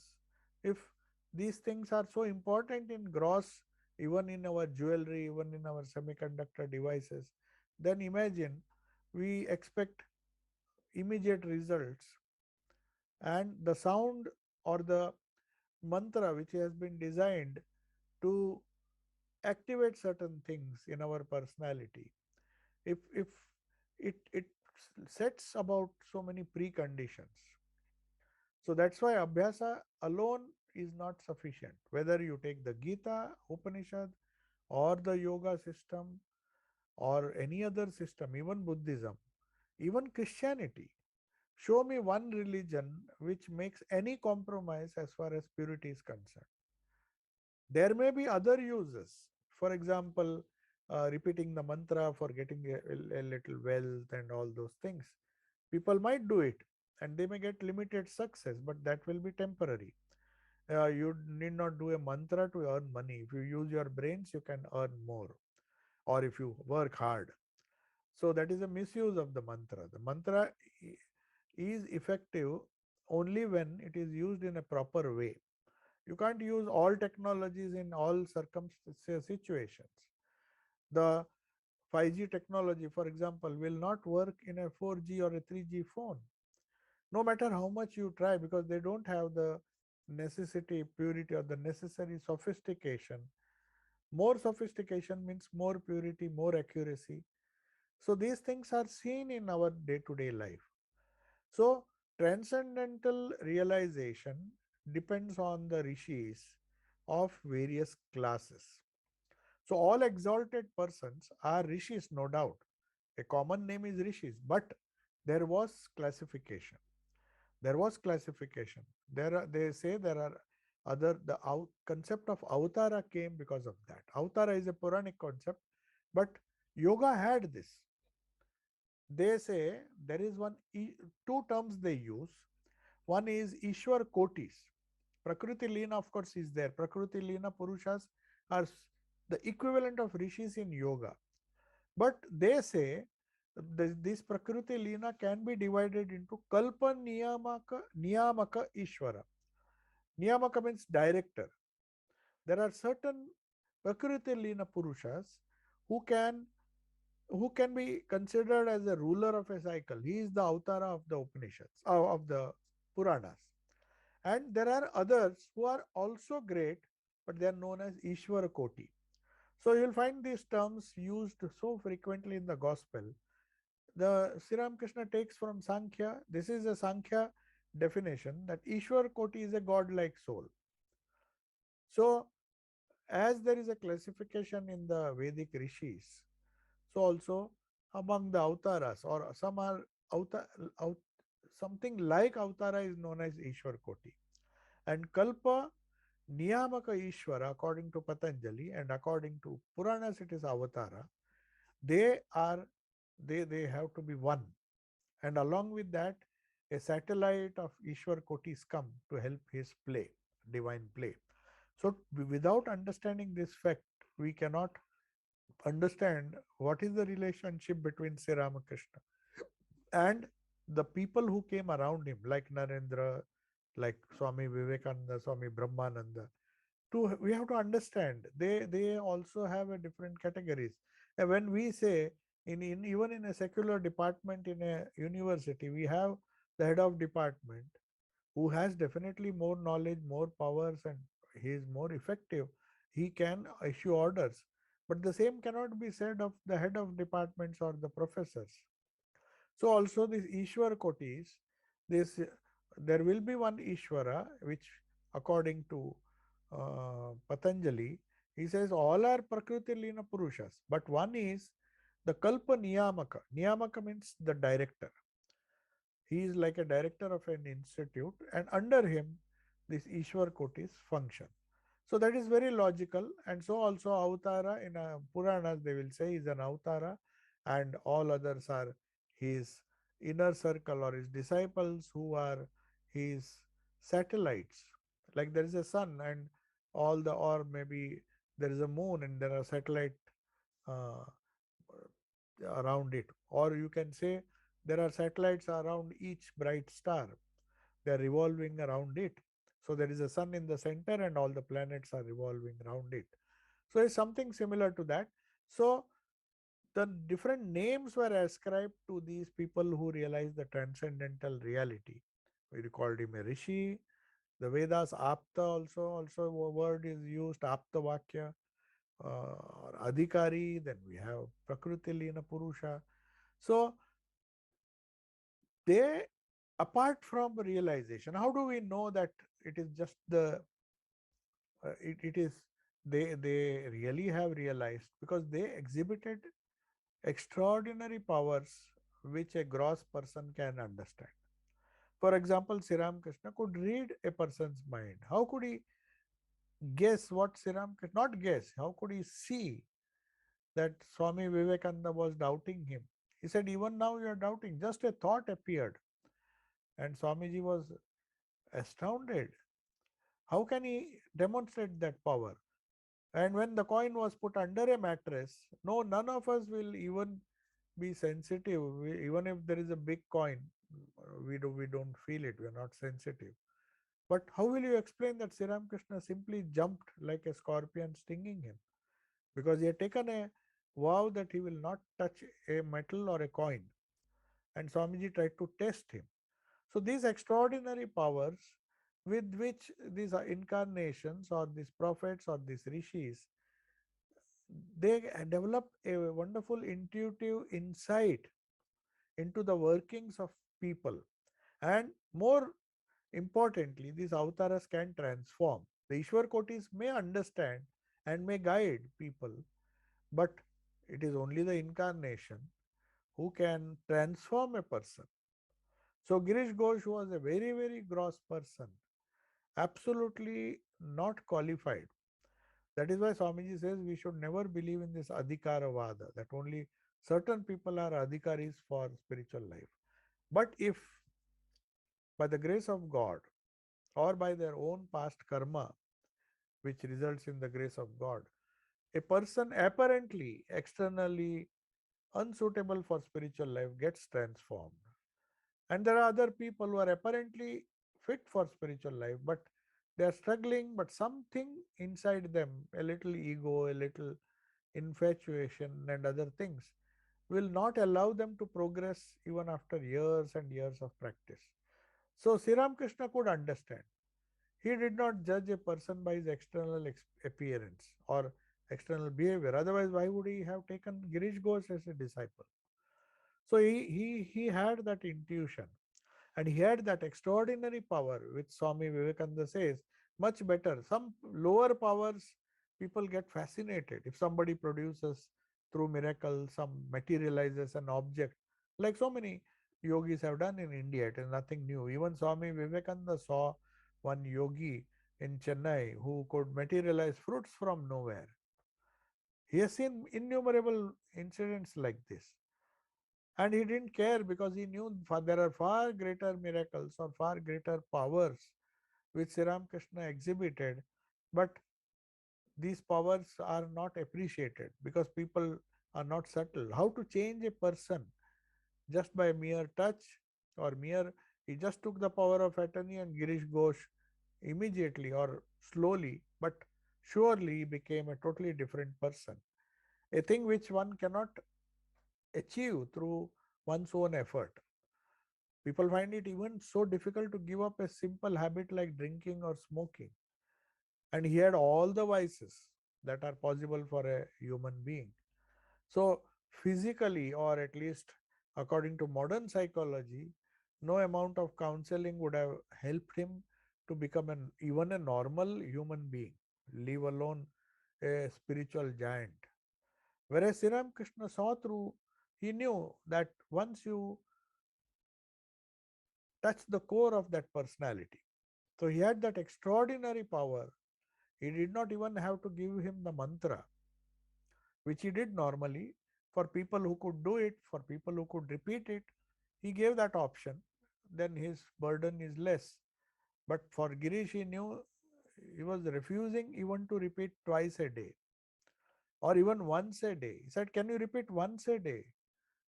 If these things are so important in gross, even in our jewelry, even in our semiconductor devices, then imagine we expect immediate results, and the sound or the mantra which has been designed to activate certain things in our personality, if it sets about so many preconditions. So that's why Abhyasa alone is not sufficient. Whether you take the Gita, Upanishad, or the yoga system, or any other system, even Buddhism, even Christianity, show me one religion which makes any compromise as far as purity is concerned. There may be other uses. For example, repeating the mantra for getting a little wealth and all those things. People might do it and they may get limited success, but that will be temporary. You need not do a mantra to earn money. If you use your brains, you can earn more, or if you work hard. So that is a misuse of the mantra. The mantra is effective only when it is used in a proper way. You can't use all technologies in all situations. The 5G technology, for example, will not work in a 4G or a 3G phone, no matter how much you try, because they don't have the necessity, purity, or the necessary sophistication. More sophistication means more purity, more accuracy. So these things are seen in our day to day life. So transcendental realization depends on the rishis of various classes. So all exalted persons are rishis, no doubt. A common name is rishis, but there was classification. There was classification. They say there are other, the concept of avatara came because of that. Avatara is a Puranic concept, but yoga had this. They say there is two terms they use. One is Ishwar Kotis. Prakriti Leena, of course, is there. Prakriti Leena Purushas are the equivalent of rishis in yoga. But they say this Prakriti Leena can be divided into Kalpa Niyamaka Ishvara. Niyamaka means director. There are certain Prakriti Leena Purushas who can who can be considered as the ruler of a cycle. He is the Avtara of the Upanishads, of the Puranas. And there are others who are also great, but they are known as Ishvara Koti. So you will find these terms used so frequently in the gospel. The Sri Ramakrishna takes from Sankhya. This is a Sankhya definition that Ishwar Koti is a godlike soul. So, as there is a classification in the Vedic rishis, so also among the avtaras, or some are avta, av, something like avtara is known as Ishwar Koti. And Kalpa Niyamaka Ishwara, according to Patanjali, and according to Puranas, it is Avatara. they are they have to be one. And along with that, a satellite of Ishwar Kotis come to help his play, divine play. So without understanding this fact, we cannot understand what is the relationship between Sri Ramakrishna and the people who came around him, like Narendra, like Swami Vivekananda, Swami Brahmananda. We have to understand they also have a different categories. And when we say in even in a secular department in a university, we have the head of department who has definitely more knowledge, more powers, and he is more effective. He can issue orders, but the same cannot be said of the head of departments or the professors. So also this Ishwar Kotis, this there will be one Ishwara, which according to Patanjali, he says all are Prakriti Lina Purushas, but one is the Kalpa Niyamaka. Niyamaka means the director. He is like a director of an institute, and under him, this Ishwar Kotis function. So that is very logical. And so also Avatara in Puranas, they will say is an Avatara, and all others are his inner circle or his disciples who are his satellites. Like there is a sun and all the, or maybe there is a moon and there are satellite uh, around it. Or you can say there are satellites around each bright star, they are revolving around it. So there is a sun in the center and all the planets are revolving around it. So it's something similar to that. So the different names were ascribed to these people who realized the transcendental reality. We called him a rishi. The Vedas apta also a word is used, apta vakya, or adhikari. Then we have prakriti lina purusha. So they, apart from realization, how do we know that it is just the it is they really have realized? Because they exhibited extraordinary powers which a gross person can understand. For example, Sri Krishna could read a person's mind. How could he guess what Sri Krishna, not guess, how could he see that Swami Vivekananda was doubting him? He said, even now you are doubting. Just a thought appeared. And Swamiji was astounded. How can he demonstrate that power? And when the coin was put under a mattress, no, none of us will even be sensitive. Even if there is a big coin, we don't feel it. We are not sensitive. But how will you explain that Sri Krishna simply jumped like a scorpion stinging him? Because he had taken a vow that he will not touch a metal or a coin. And Swamiji tried to test him. So these extraordinary powers with which these incarnations or these prophets or these rishis, they develop a wonderful intuitive insight into the workings of people. And more importantly, these avatars can transform. The Ishwar Kotis may understand and may guide people, but it is only the incarnation who can transform a person. So Girish Ghosh was a very, very gross person, absolutely not qualified. That is why Swamiji says we should never believe in this Adhikaravada, that only certain people are Adhikaris for spiritual life. But if by the grace of God or by their own past karma, which results in the grace of God, a person apparently externally unsuitable for spiritual life gets transformed. And there are other people who are apparently fit for spiritual life, but they are struggling, but something inside them, a little ego, a little infatuation, and other things, will not allow them to progress even after years and years of practice. So Sri Krishna could understand. He did not judge a person by his external appearance or external behavior. Otherwise, why would he have taken Girish Ghosh as a disciple? So he had that intuition and he had that extraordinary power, which Swami Vivekananda says, much better. Some lower powers, people get fascinated. If somebody produces through miracle, some materializes an object, like so many yogis have done in India, it is nothing new. Even Swami Vivekananda saw one yogi in Chennai who could materialize fruits from nowhere. He has seen innumerable incidents like this. And he didn't care because he knew there are far greater miracles or far greater powers which Sri Ramakrishna exhibited. But these powers are not appreciated because people are not subtle. How to change a person just by mere touch or mere, he just took the power of attorney and Girish Ghosh immediately or slowly, but surely became a totally different person. A thing which one cannot achieve through one's own effort. People find it even so difficult to give up a simple habit like drinking or smoking. And he had all the vices that are possible for a human being. So, physically, or at least according to modern psychology, no amount of counseling would have helped him to become even a normal human being, leave alone a spiritual giant. Whereas Sri Krishna saw through, he knew that once you touch the core of that personality, so he had that extraordinary power. He did not even have to give him the mantra, which he did normally. For people who could do it, for people who could repeat it, he gave that option. Then his burden is less. But for Girish, he knew he was refusing even to repeat twice a day or even once a day. He said, "Can you repeat once a day?"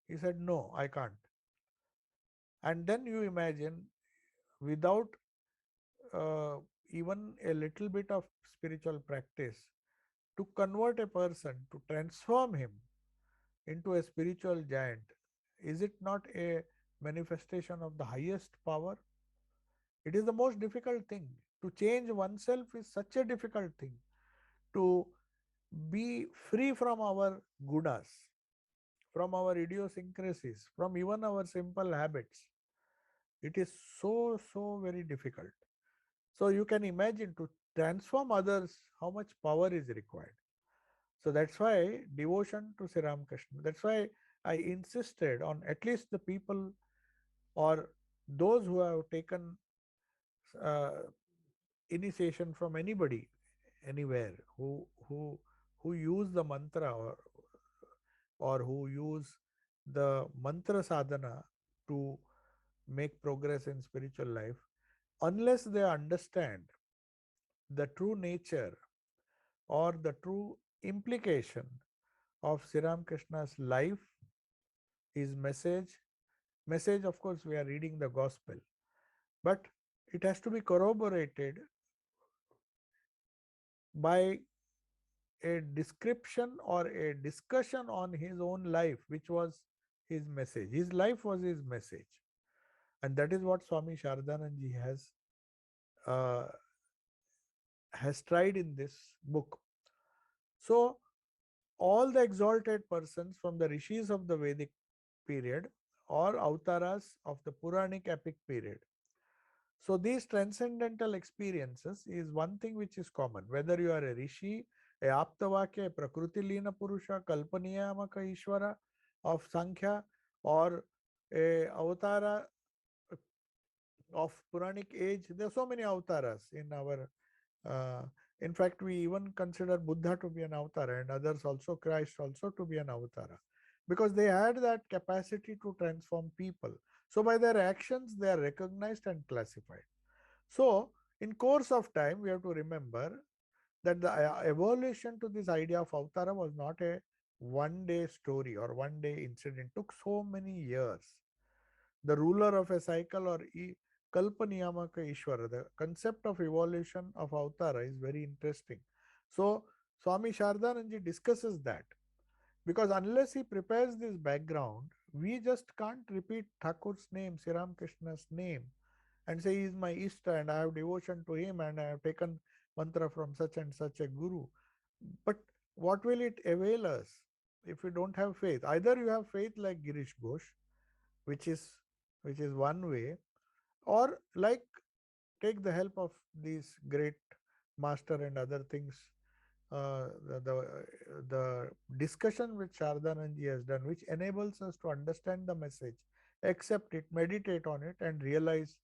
He said, "No, I can't." And then you imagine, without uh, even a little bit of spiritual practice, to convert a person, to transform him into a spiritual giant, is it not a manifestation of the highest power? It is the most difficult thing. To change oneself is such a difficult thing. To be free from our gunas, from our idiosyncrasies, from even our simple habits, it is so, so very difficult. So you can imagine, to transform others, how much power is required. So that's why devotion to Sri Ramakrishna. That's why I insisted on at least the people or those who have taken uh, initiation from anybody, anywhere, who use the mantra, or who use the mantra sadhana to make progress in spiritual life, unless they understand the true nature or the true implication of Sri Ramakrishna's life, his message, of course, we are reading the gospel, but it has to be corroborated by a description or a discussion on his own life, which was his message. His life was his message. And that is what Swami Shardanand uh, has tried in this book. So, all the exalted persons from the rishis of the Vedic period or avtaras of the Puranic epic period. So these transcendental experiences is one thing which is common, whether you are a rishi, a aptavakya, a prakruti lina purusha, kalpaniyamaka ishvara of Sankhya, or a avatara of Puranic age. There are so many avatars in our, uh, in fact, we even consider Buddha to be an avatar and others also, Christ also to be an avatar, because they had that capacity to transform people. So by their actions, they are recognized and classified. So, in course of time, we have to remember that the evolution to this idea of Avtara was not a one day story or one day incident. It took so many years. The ruler of a cycle, or Kalpaniyamaka Ishvara, the concept of evolution of Avtara is very interesting. So, Swami Shardananji discusses that, because unless he prepares this background, we just can't repeat Thakur's name, Sri Krishna's name, and say he is my Ishta and I have devotion to him and I have taken mantra from such and such a guru. But what will it avail us if we don't have faith? Either you have faith like Girish Ghosh, which is which is one way, or like take the help of these great master and other things. The discussion which Shardananji has done, which enables us to understand the message, accept it, meditate on it, and realize,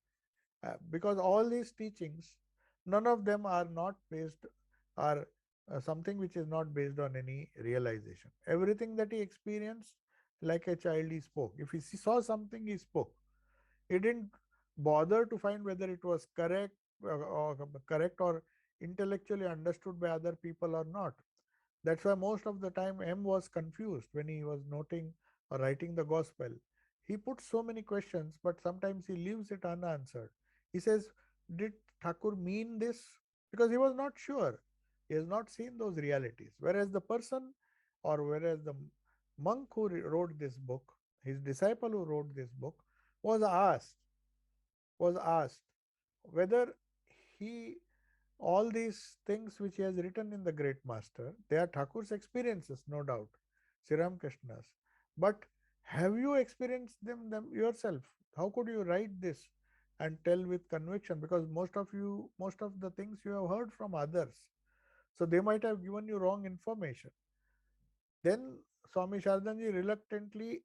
because all these teachings, none of them are not based, are something which is not based on any realization. Everything that he experienced, like a child, he spoke. If he saw something, he spoke. He didn't bother to find whether it was correct or intellectually understood by other people or not. That's why most of the time M was confused when he was noting or writing the gospel. He puts so many questions, but sometimes he leaves it unanswered. He says, did Thakur mean this? Because he was not sure. He has not seen those realities. Whereas the person, or whereas the monk who wrote this book, his disciple who wrote this book, was asked, was asked whether he, all these things which he has written in the Great Master, they are Thakur's experiences, no doubt, Sri Krishna's. But have you experienced them yourself? How could you write this and tell with conviction? Because most of the things you have heard from others. So they might have given you wrong information. Then Swami Shardanji reluctantly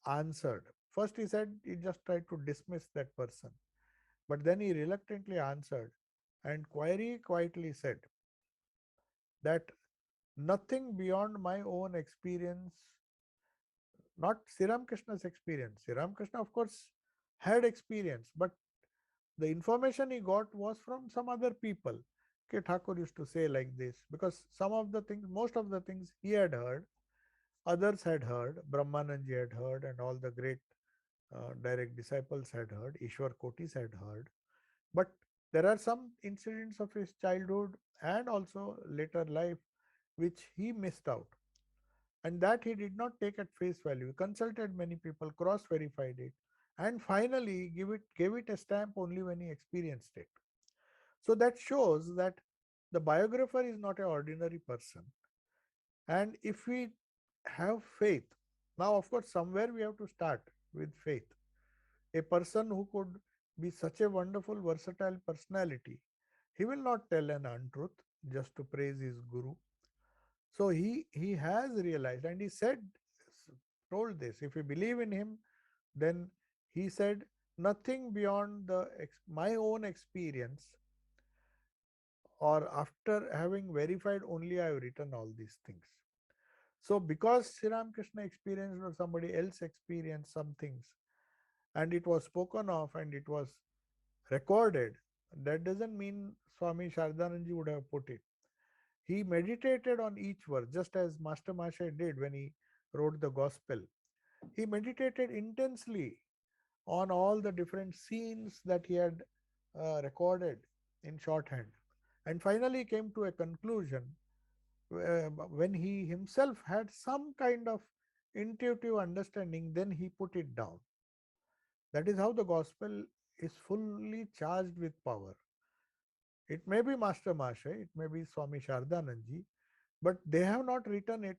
answered. First he said he just tried to dismiss that person. But then he reluctantly answered and quietly said that nothing beyond my own experience, not Sri Krishna's experience. Sri Krishna, of course, had experience, but the information he got was from some other people. Okay, Thakur used to say like this because some of the things, most of the things he had heard, others had heard, Brahmananji had heard, and all the great direct disciples had heard, Ishwar Kotis had heard. But there are some incidents of his childhood and also later life which he missed out, and that he did not take at face value. He consulted many people, cross verified it, and finally gave it a stamp only when he experienced it. So that shows that the biographer is not an ordinary person. And if we have faith, now of course somewhere we have to start with faith. A person who could be such a wonderful, versatile personality, he will not tell an untruth just to praise his guru. So he has realized, and he said, told this. If we believe in him, then he said nothing beyond my own experience, or after having verified only I have written all these things. So because Sri Krishna experienced or somebody else experienced some things, and it was spoken of and it was recorded, that doesn't mean Swami Shardananji would have put it. He meditated on each verse, just as Master Masha did when he wrote the gospel. He meditated intensely on all the different scenes that he had recorded in shorthand. And finally came to a conclusion when he himself had some kind of intuitive understanding, then he put it down. That is how the gospel is fully charged with power. It may be Master Masha, it may be Swami Shardananji, but they have not written it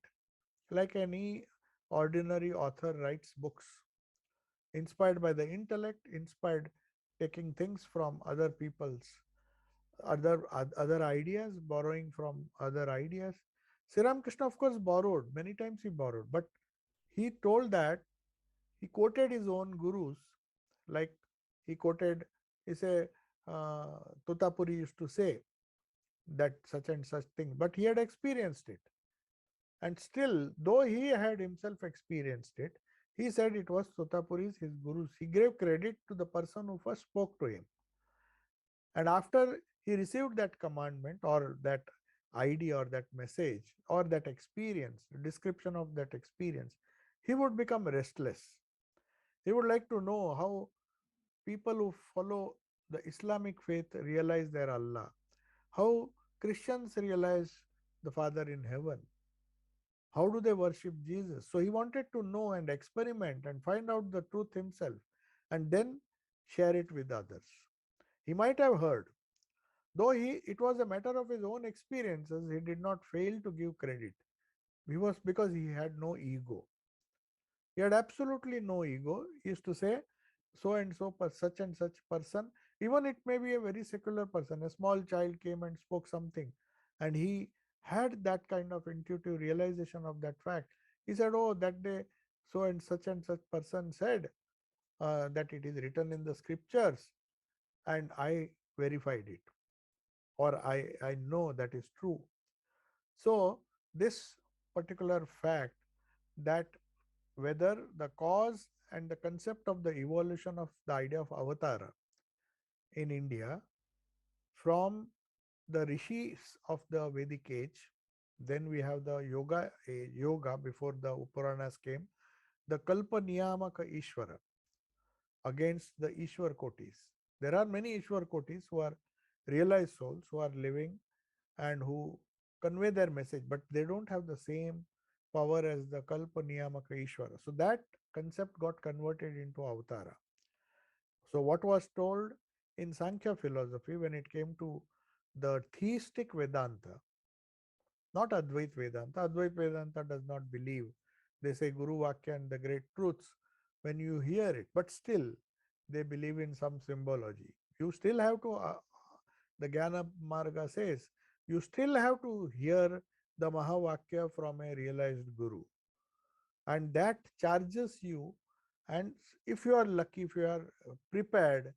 like any ordinary author writes books, inspired by the intellect, inspired taking things from other people's other ideas, borrowing from other ideas. Sri Krishna, of course, borrowed many times. He borrowed, but he told that he quoted his own gurus, like he quoted. He say Tutapuri used to say that such and such thing, but he had experienced it. And still, though he had himself experienced it, he said it was Sotapuri's, his gurus. He gave credit to the person who first spoke to him. And after he received that commandment or that idea or that message or that experience, description of that experience, he would become restless. He would like to know how people who follow the Islamic faith realize their Allah, how Christians realize the Father in heaven, how do they worship Jesus? So he wanted to know and experiment and find out the truth himself and then share it with others. He might have heard, though it was a matter of his own experiences, he did not fail to give credit. He was because he had no ego. He had absolutely no ego. He used to say, so and so, such and such person, even it may be a very secular person, a small child came and spoke something, and he had that kind of intuitive realization of that fact. He said, oh, that day, so and such person said that it is written in the scriptures, and I verified it, or I know that is true. So, this particular fact that whether the cause and the concept of the evolution of the idea of avatara in India from the rishis of the Vedic age, then we have the yoga before the Upuranas came, the Kalpa Niyamaka Ishvara against the Ishwar Kotis. There are many Ishwar Kotis who are realized souls who are living and who convey their message, but they don't have the same power as the Kalpa Niyamaka Ishvara. So that concept got converted into Avatara. So, what was told in Sankhya philosophy when it came to the theistic Vedanta, not Advait Vedanta. Advait Vedanta does not believe. They say Guru Vakya and the great truths when you hear it, but still they believe in some symbology. You still have to, the Jnana Marga says, you still have to hear the Mahavakya from a realized Guru. And that charges you. And if you are lucky, if you are prepared,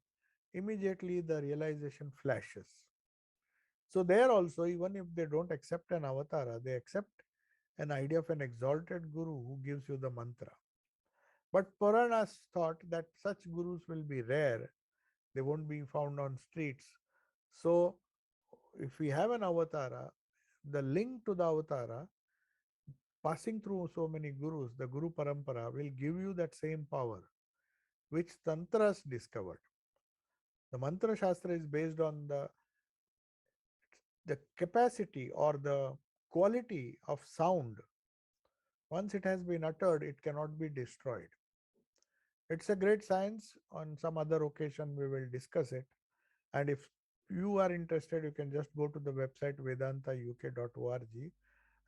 immediately the realization flashes. So there also, even if they don't accept an avatara, they accept an idea of an exalted guru who gives you the mantra. But Puranas thought that such gurus will be rare, they won't be found on streets. So if we have an avatara, the link to the avatara, passing through so many gurus, the Guru Parampara will give you that same power which Tantras discovered. The Mantra Shastra is based on the capacity or the quality of sound. Once it has been uttered, it cannot be destroyed. It's a great science. On some other occasion, we will discuss it. And if you are interested, you can just go to the website vedantauk.org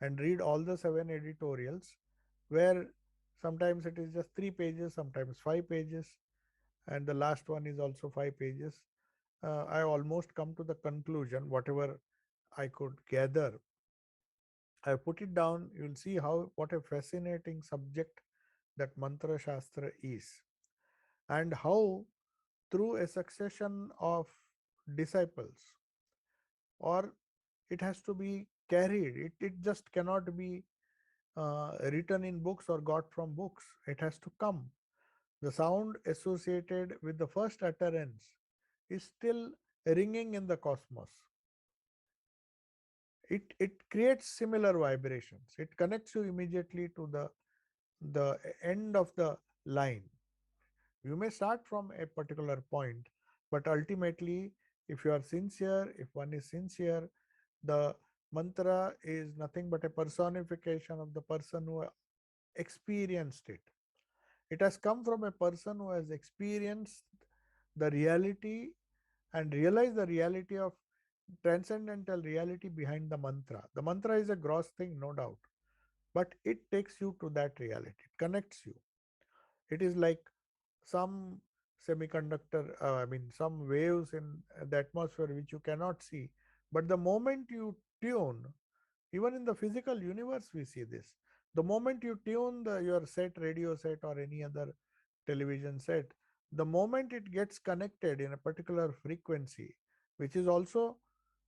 and read all the 7 editorials, where sometimes it is just 3 pages, sometimes 5 pages, and the last one is also 5 pages. I almost come to the conclusion, whatever I could gather. I put it down. You'll see how what a fascinating subject that Mantra Shastra is, and how through a succession of disciples, or it has to be carried. It just cannot be written in books or got from books. It has to come. The sound associated with the first utterance is still ringing in the cosmos. It creates similar vibrations. It connects you immediately to the end of the line. You may start from a particular point, but ultimately, if you are sincere, if one is sincere, the mantra is nothing but a personification of the person who experienced it. It has come from a person who has experienced the reality and realized the reality of transcendental reality behind the mantra. The mantra is a gross thing, no doubt, but it takes you to that reality, it connects you. It is like some semiconductor, some waves in the atmosphere which you cannot see. But the moment you tune, even in the physical universe, we see this. The moment you tune your set, radio set, or any other television set, the moment it gets connected in a particular frequency, which is also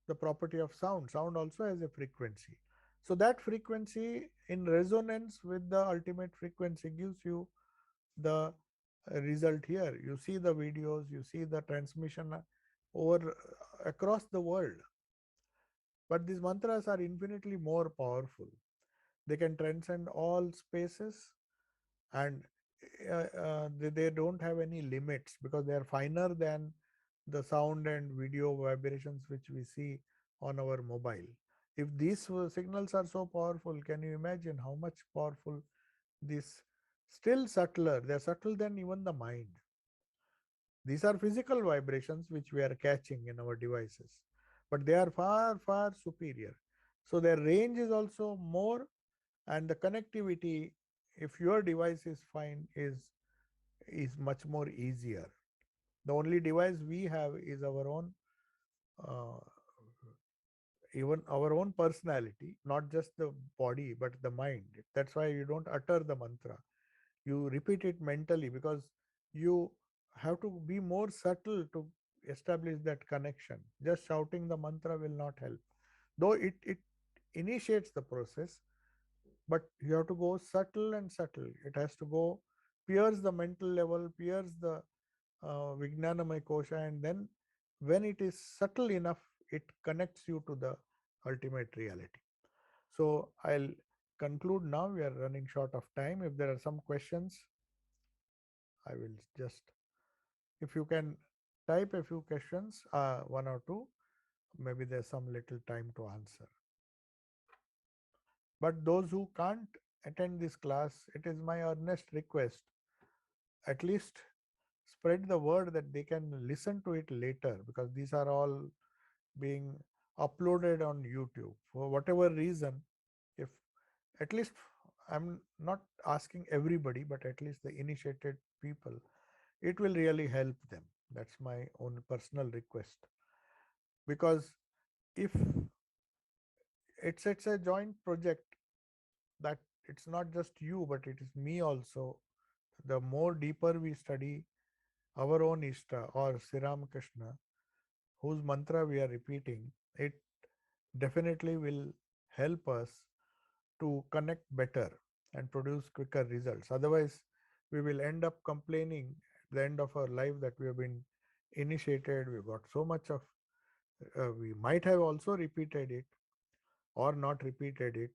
the property of sound, sound also has a frequency. So that frequency in resonance with the ultimate frequency gives you the result here. You see the videos, you see the transmission over across the world. But these mantras are infinitely more powerful. They can transcend all spaces, and they don't have any limits because they are finer than the sound and video vibrations which we see on our mobile. If these signals are so powerful, can you imagine how much powerful this still subtler? They're subtle than even the mind. These are physical vibrations which we are catching in our devices, but they are far, far superior. So their range is also more, and the connectivity, if your device is fine, is much more easier. The only device we have is our own, uh, even our own personality, not just the body, but the mind. That's why you don't utter the mantra. You repeat it mentally because you have to be more subtle to establish that connection. Just shouting the mantra will not help. Though it initiates the process, but you have to go subtle and subtle. It has to go pierce the mental level, pierce the Vijnanamay Kosha, and then when it is subtle enough, it connects you to the ultimate reality. So I'll conclude now. We are running short of time. If there are some questions, I will just, if you can type a few questions, one or two, maybe there's some little time to answer. But those who can't attend this class, it is my earnest request, at least spread the word that they can listen to it later, because these are all being uploaded on YouTube. For whatever reason, if at least, I'm not asking everybody, but at least the initiated people, it will really help them. That's my own personal request. Because if it's a joint project, that it's not just you, but it is me also. The more deeper we study our own Ishta or Sri Ramakrishna, whose mantra we are repeating, it definitely will help us to connect better and produce quicker results. Otherwise, we will end up complaining at the end of our life that we have been initiated, we got so much of, we might have also repeated it or not repeated it,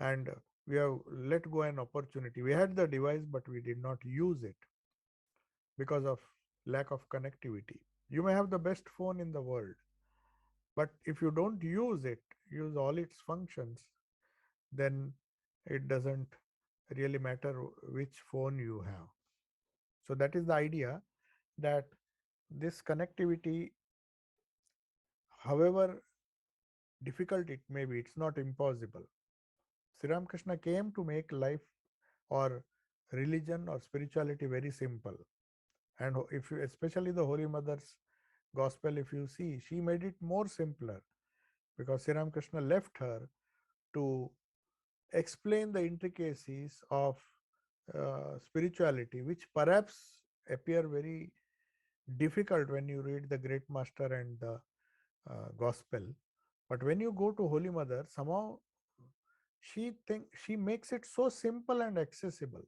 and we have let go an opportunity. We had the device, but we did not use it because of lack of connectivity. You may have the best phone in the world, but if you don't use it, use all its functions, then it doesn't really matter which phone you have. So that is the idea, that this connectivity, however difficult it may be, it's not impossible. Sri Ramakrishna came to make life or religion or spirituality very simple. And if you, especially the Holy Mother's gospel, if you see, she made it more simpler, because Sri Ramakrishna left her to explain the intricacies of spirituality, which perhaps appear very difficult when you read the Great Master and the Gospel. But when you go to Holy Mother, somehow she makes it so simple and accessible.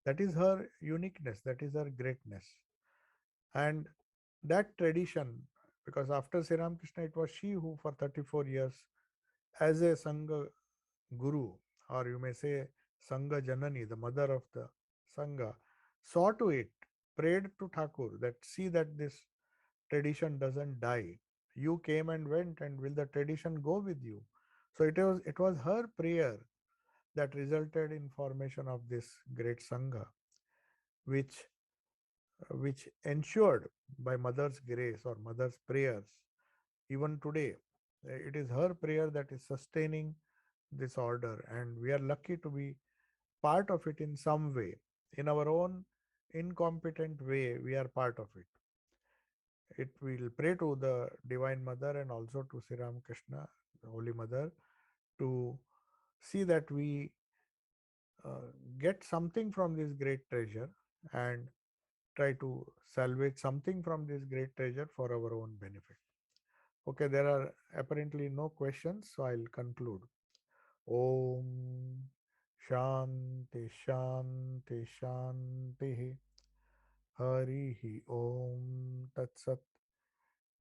That is her uniqueness. That is her greatness. And that tradition, because after Sri Ramakrishna, it was she who for 34 years, as a Sangha Guru, or you may say Sangha Janani, the mother of the Sangha, saw to it, prayed to Thakur that see that this tradition doesn't die. You came and went, and will the tradition go with you? So it was her prayer that resulted in formation of this great Sangha, which which ensured by mother's grace or mother's prayers, even today, it is her prayer that is sustaining this order, and we are lucky to be part of it in some way. In our own incompetent way, we are part of it. It will pray to the Divine Mother and also to Sri Ramakrishna, the Holy Mother, to see that we get something from this great treasure, and try to salvage something from this great treasure for our own benefit. Okay, there are apparently no questions, so I'll conclude. Om Shanti Shanti Shanti Harihi Om Tat Sat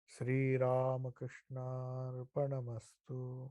Sri Ramakrishna Arpanamastu.